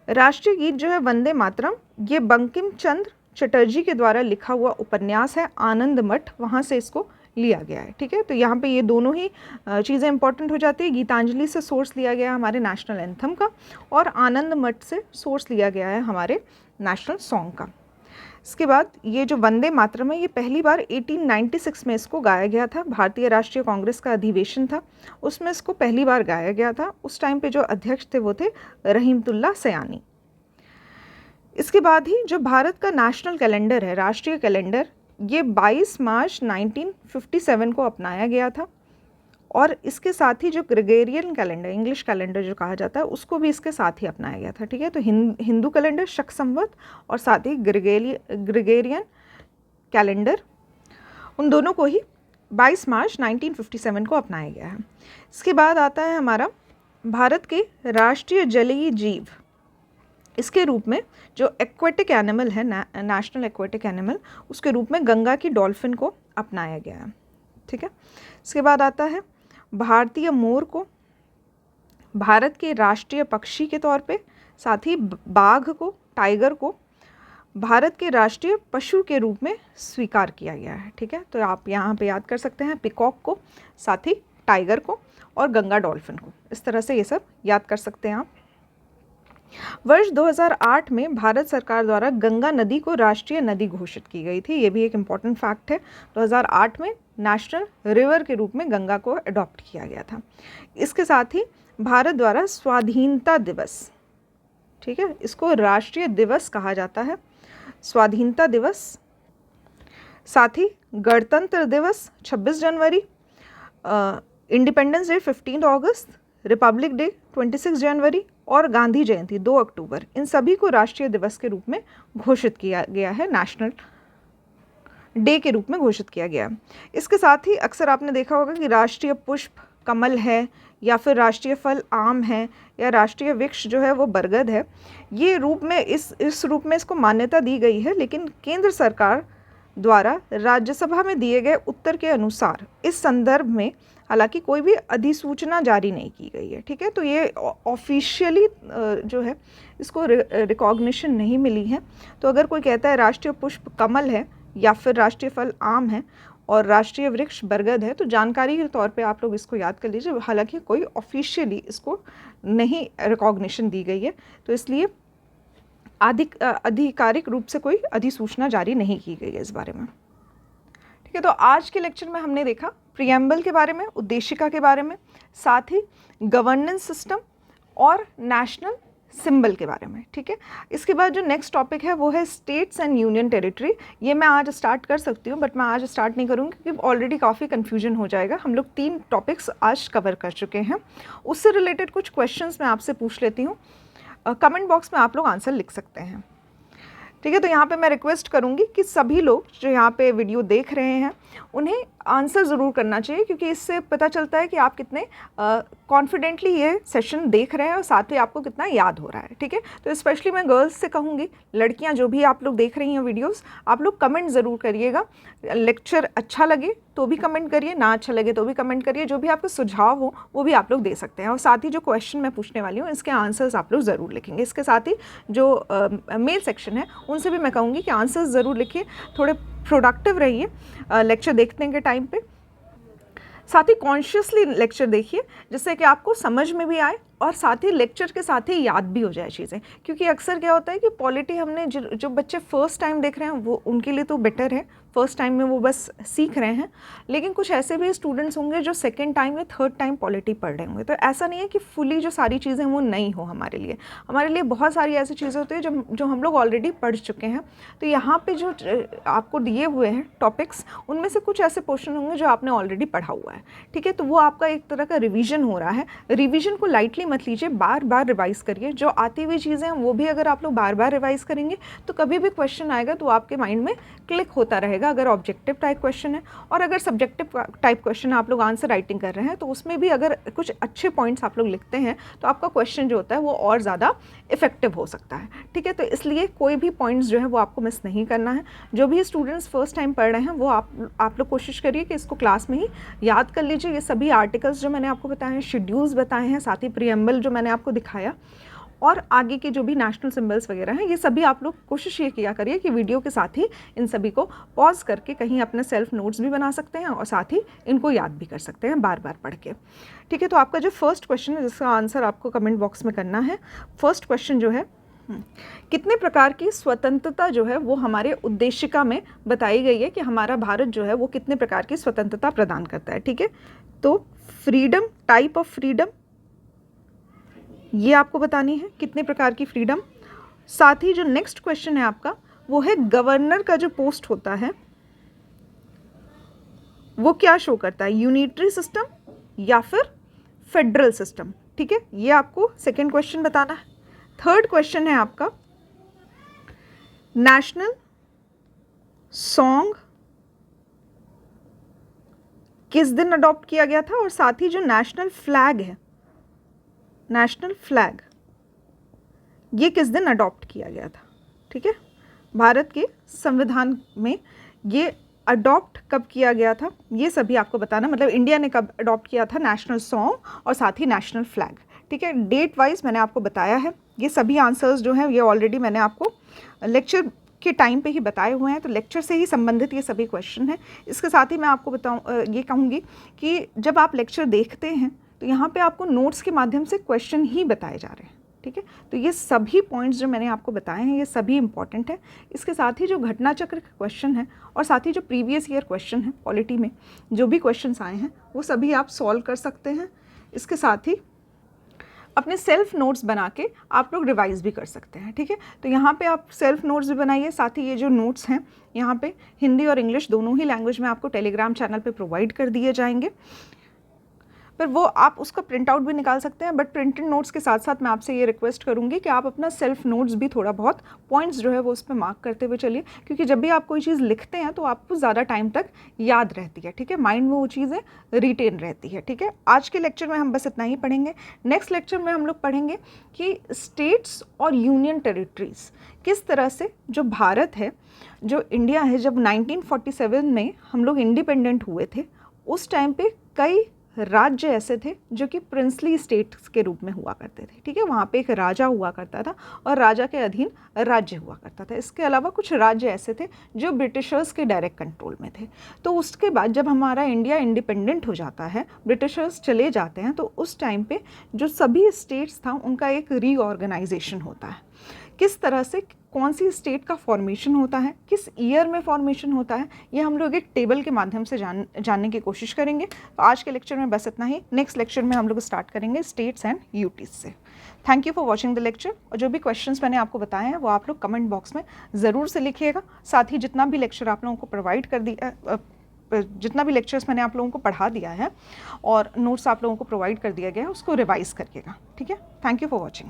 राष्ट्रीय गीत जो है वंदे मातरम, ये बंकिम चंद्र चटर्जी के द्वारा लिखा हुआ उपन्यास है आनंद मठ, वहाँ से इसको लिया गया है, ठीक है। तो यहाँ पे ये दोनों ही चीज़ें इंपॉर्टेंट हो जाती है। गीतांजलि से सोर्स लिया गया है हमारे नेशनल एंथम का, और आनंद मठ से सोर्स लिया गया है हमारे नेशनल सॉन्ग का। इसके बाद ये जो वंदे मातरम है ये पहली बार 1896 में इसको गाया गया था। भारतीय राष्ट्रीय कांग्रेस का अधिवेशन था, उसमें इसको पहली बार गाया गया था। उस टाइम पे जो अध्यक्ष थे वो थे रहीमतुल्ला सयानी। इसके बाद ही जो भारत का नेशनल कैलेंडर है, राष्ट्रीय कैलेंडर, ये 22 मार्च 1957 को अपनाया गया था। और इसके साथ ही जो ग्रेगोरियन कैलेंडर, इंग्लिश कैलेंडर जो कहा जाता है, उसको भी इसके साथ ही अपनाया गया था। ठीक है, तो हिंदू कैलेंडर शक संवत और साथ ही ग्रेगोरियन कैलेंडर, उन दोनों को ही 22 मार्च 1957 को अपनाया गया है। इसके बाद आता है हमारा भारत के राष्ट्रीय जलीय जीव, इसके रूप में जो एक्वेटिक एनिमल है, नेशनल एक्वेटिक एनिमल, उसके रूप में गंगा की डॉल्फिन को अपनाया गया है। ठीक है, इसके बाद आता है भारतीय मोर को भारत के राष्ट्रीय पक्षी के तौर पे, साथ ही बाघ को, टाइगर को भारत के राष्ट्रीय पशु के रूप में स्वीकार किया गया है। ठीक है, तो आप यहाँ पे याद कर सकते हैं पिकॉक को, साथ ही टाइगर को और गंगा डॉल्फिन को, इस तरह से ये सब याद कर सकते हैं आप। वर्ष 2008 में भारत सरकार द्वारा गंगा नदी को राष्ट्रीय नदी घोषित की गई थी। ये भी एक इम्पॉर्टेंट फैक्ट है। 2008 में नेशनल रिवर के रूप में गंगा को अडॉप्ट किया गया था। इसके साथ ही भारत द्वारा स्वाधीनता दिवस, ठीक है, इसको राष्ट्रीय दिवस कहा जाता है, स्वाधीनता दिवस, साथ ही गणतंत्र दिवस 26 जनवरी, इंडिपेंडेंस डे 15 अगस्त, रिपब्लिक डे 26 जनवरी और गांधी जयंती 2 अक्टूबर, इन सभी को राष्ट्रीय दिवस के रूप में घोषित किया गया है, नेशनल डे के रूप में घोषित किया गया। इसके साथ ही अक्सर आपने देखा होगा कि राष्ट्रीय पुष्प कमल है, या फिर राष्ट्रीय फल आम है, या राष्ट्रीय वृक्ष जो है वो बरगद है। ये रूप में इस रूप में इसको मान्यता दी गई है, लेकिन केंद्र सरकार द्वारा राज्यसभा में दिए गए उत्तर के अनुसार इस संदर्भ में हालांकि कोई भी अधिसूचना जारी नहीं की गई है। ठीक है, तो ये ऑफिशियली जो है इसको रिकॉग्निशन नहीं मिली है। तो अगर कोई कहता है राष्ट्रीय पुष्प कमल है या फिर राष्ट्रीय फल आम है और राष्ट्रीय वृक्ष बरगद है, तो जानकारी के तौर पे आप लोग इसको याद कर लीजिए। हालांकि कोई ऑफिशियली इसको नहीं रिकॉग्निशन दी गई है, तो इसलिए आधिकारिक रूप से कोई अधिसूचना जारी नहीं की गई है इस बारे में। ठीक है, तो आज के लेक्चर में हमने देखा प्रीएम्बल के बारे में, उद्देशिका के बारे में, साथ ही गवर्नेंस सिस्टम और नेशनल सिंबल के बारे में। ठीक है, इसके बाद जो नेक्स्ट टॉपिक है वो है स्टेट्स एंड यूनियन टेरिटरी। ये मैं आज स्टार्ट कर सकती हूँ, बट मैं आज स्टार्ट नहीं करूँगी क्योंकि ऑलरेडी काफ़ी कन्फ्यूजन हो जाएगा। हम लोग 3 टॉपिक्स आज कवर कर चुके हैं। उससे रिलेटेड कुछ क्वेश्चंस मैं आपसे पूछ लेती हूँ, कमेंट बॉक्स में आप लोग आंसर लिख सकते हैं। ठीक है, तो यहाँ पे मैं रिक्वेस्ट करूँगी कि सभी लोग जो यहाँ पे वीडियो देख रहे हैं उन्हें आंसर ज़रूर करना चाहिए, क्योंकि इससे पता चलता है कि आप कितने कॉन्फिडेंटली ये सेशन देख रहे हैं और साथ ही आपको कितना याद हो रहा है। ठीक है, तो स्पेशली मैं गर्ल्स से कहूँगी, लड़कियाँ जो भी आप लोग देख रही हैं वीडियोस, आप लोग कमेंट ज़रूर करिएगा। लेक्चर अच्छा लगे तो भी कमेंट करिए, ना अच्छा लगे तो भी कमेंट करिए। जो भी आपका सुझाव हो वो भी आप लोग दे सकते हैं, और साथ ही जो क्वेश्चन मैं पूछने वाली हूँ इसके आंसर्स आप लोग ज़रूर लिखेंगे। इसके साथ ही जो मेल सेक्शन है उनसे भी मैं कहूँगी कि आंसर्स ज़रूर लिखिए, थोड़े प्रोडक्टिव रहिए लेक्चर देखने के टाइम पे। साथ ही कॉन्शियसली लेक्चर देखिए जिससे कि आपको समझ में भी आए और साथ ही लेक्चर के साथ ही याद भी हो जाए चीज़ें। क्योंकि अक्सर क्या होता है कि पॉलिटी हमने जो बच्चे फर्स्ट टाइम देख रहे हैं वो उनके लिए तो बेटर है, फर्स्ट टाइम में वो बस सीख रहे हैं, लेकिन कुछ ऐसे भी स्टूडेंट्स होंगे जो सेकंड टाइम या थर्ड टाइम पॉलिटी पढ़ रहे होंगे। तो ऐसा नहीं है कि फुली जो सारी चीज़ें वो नहीं हो हमारे लिए बहुत सारी ऐसी चीज़ें होती है जो हम लोग ऑलरेडी पढ़ चुके हैं। तो यहाँ पे जो आपको दिए हुए हैं टॉपिक्स, उनमें से कुछ ऐसे पोर्शन होंगे जो आपने ऑलरेडी पढ़ा हुआ है। ठीक है, तो वो आपका एक तरह का रिविजन हो रहा है। रिविजन को लाइटली मत लीजिए, बार बार रिवाइज़ करिए। जो आती हुई चीज़ें हैं वो भी अगर आप लोग बार बार रिवाइज़ करेंगे तो कभी भी क्वेश्चन आएगा तो आपके माइंड में क्लिक होता रहेगा, अगर ऑब्जेक्टिव टाइप क्वेश्चन है। और अगर सब्जेक्टिव टाइप क्वेश्चन आप लोग आंसर राइटिंग कर रहे हैं तो उसमें भी अगर कुछ अच्छे पॉइंट्स आप लोग लिखते हैं तो आपका क्वेश्चन जो होता है वो और ज़्यादा इफेक्टिव हो सकता है। ठीक है, तो इसलिए कोई भी पॉइंट्स जो है वो आपको मिस नहीं करना है। जो भी स्टूडेंट्स फर्स्ट टाइम पढ़ रहे हैं वो आप लोग कोशिश करिए कि इसको क्लास में ही याद कर लीजिए। ये सभी आर्टिकल्स जो मैंने आपको बताए हैं, शेड्यूल्स बताए हैं, साथ ही प्रीएम्बल जो मैंने आपको दिखाया, और आगे के जो भी नेशनल सिंबल्स वगैरह हैं, ये सभी आप लोग कोशिश ये किया करिए कि वीडियो के साथ ही इन सभी को पॉज करके कहीं अपने सेल्फ नोट्स भी बना सकते हैं और साथ ही इनको याद भी कर सकते हैं बार बार पढ़ के। ठीक है, तो आपका जो फर्स्ट क्वेश्चन है जिसका आंसर आपको कमेंट बॉक्स में करना है। फर्स्ट क्वेश्चन जो है, कितने प्रकार की स्वतंत्रता जो है वो हमारे उद्देशिका में बताई गई है कि हमारा भारत जो है वो कितने प्रकार की स्वतंत्रता प्रदान करता है। ठीक है, तो फ्रीडम, टाइप ऑफ फ्रीडम, ये आपको बतानी है कितने प्रकार की फ्रीडम। साथ ही जो नेक्स्ट क्वेश्चन है आपका वो है गवर्नर का जो पोस्ट होता है वो क्या शो करता है, यूनिटरी सिस्टम या फिर फेडरल सिस्टम। ठीक है, ये आपको सेकेंड क्वेश्चन बताना है। थर्ड क्वेश्चन है आपका, नेशनल सॉन्ग किस दिन अडॉप्ट किया गया था, और साथ ही जो नेशनल फ्लैग है, नेशनल फ्लैग ये किस दिन अडॉप्ट किया गया था। ठीक है, भारत के संविधान में ये अडॉप्ट कब किया गया था, ये सभी आपको बताना, मतलब इंडिया ने कब अडॉप्ट किया था नेशनल सॉन्ग और साथ ही नेशनल फ्लैग। ठीक है, डेट वाइज मैंने आपको बताया है। ये सभी आंसर्स जो हैं ये ऑलरेडी मैंने आपको लेक्चर के टाइम पे ही बताए हुए हैं, तो लेक्चर से ही संबंधित ये सभी क्वेश्चन हैं। इसके साथ ही मैं आपको ये कहूँगी कि जब आप लेक्चर देखते हैं तो यहाँ पे आपको नोट्स के माध्यम से क्वेश्चन ही बताए जा रहे हैं। ठीक है, तो ये सभी पॉइंट्स जो मैंने आपको बताए हैं ये सभी इंपॉर्टेंट है। इसके साथ ही जो घटना चक्र के क्वेश्चन हैं और साथ ही जो प्रीवियस ईयर क्वेश्चन हैं पॉलिटी में जो भी क्वेश्चंस आए हैं वो सभी आप सॉल्व कर सकते हैं। इसके साथ ही अपने सेल्फ नोट्स बना के आप लोग रिवाइज भी कर सकते हैं। ठीक है, तो यहाँ पे आप सेल्फ नोट्स भी बनाइए, साथ ही ये जो नोट्स हैं यहाँ पे हिंदी और इंग्लिश दोनों ही लैंग्वेज में आपको टेलीग्राम चैनल पे प्रोवाइड कर दिए जाएंगे। पर वो आप उसका प्रिंट आउट भी निकाल सकते हैं, बट प्रिंटेड नोट्स के साथ साथ मैं आपसे ये रिक्वेस्ट करूँगी कि आप अपना सेल्फ नोट्स भी थोड़ा बहुत पॉइंट्स जो है वो उस पर मार्क करते हुए चलिए, क्योंकि जब भी आप कोई चीज़ लिखते हैं तो आपको ज़्यादा टाइम तक याद रहती है। ठीक है, माइंड में वो चीज़ें रिटेन रहती है। ठीक है, आज के लेक्चर में हम बस इतना ही पढ़ेंगे। नेक्स्ट लेक्चर में हम लोग पढ़ेंगे कि स्टेट्स और यूनियन टेरिटरीज़ किस तरह से, जो भारत है, जो इंडिया है, जब 1947 में हम लोग इंडिपेंडेंट हुए थे उस टाइम पे कई राज्य ऐसे थे जो कि प्रिंसली स्टेट्स के रूप में हुआ करते थे। ठीक है, वहाँ पे एक राजा हुआ करता था और राजा के अधीन राज्य हुआ करता था। इसके अलावा कुछ राज्य ऐसे थे जो ब्रिटिशर्स के डायरेक्ट कंट्रोल में थे। तो उसके बाद जब हमारा इंडिया इंडिपेंडेंट हो जाता है, ब्रिटिशर्स चले जाते हैं, तो उस टाइम पे जो सभी स्टेट्स था उनका एक रीऑर्गेनाइजेशन होता है। किस तरह से कौन सी स्टेट का फॉर्मेशन होता है, किस ईयर में फॉर्मेशन होता है, ये हम लोग एक टेबल के माध्यम से जानने की कोशिश करेंगे। तो आज के लेक्चर में बस इतना ही। नेक्स्ट लेक्चर में हम लोग स्टार्ट करेंगे स्टेट्स एंड यूटीज से। Thank you for watching the lecture. और जो भी क्वेश्चंस मैंने आपको बताए हैं वो आप लोग कमेंट बॉक्स में ज़रूर से लिखिएगा। साथ ही जितना भी लेक्चर आप लोगों को प्रोवाइड कर दिया, जितना भी लेक्चर्स मैंने आप लोगों को पढ़ा दिया है और नोट्स आप लोगों को प्रोवाइड कर दिया गया है, उसको रिवाइज़ करिएगा। ठीक है, थैंक यू फॉर वॉचिंग।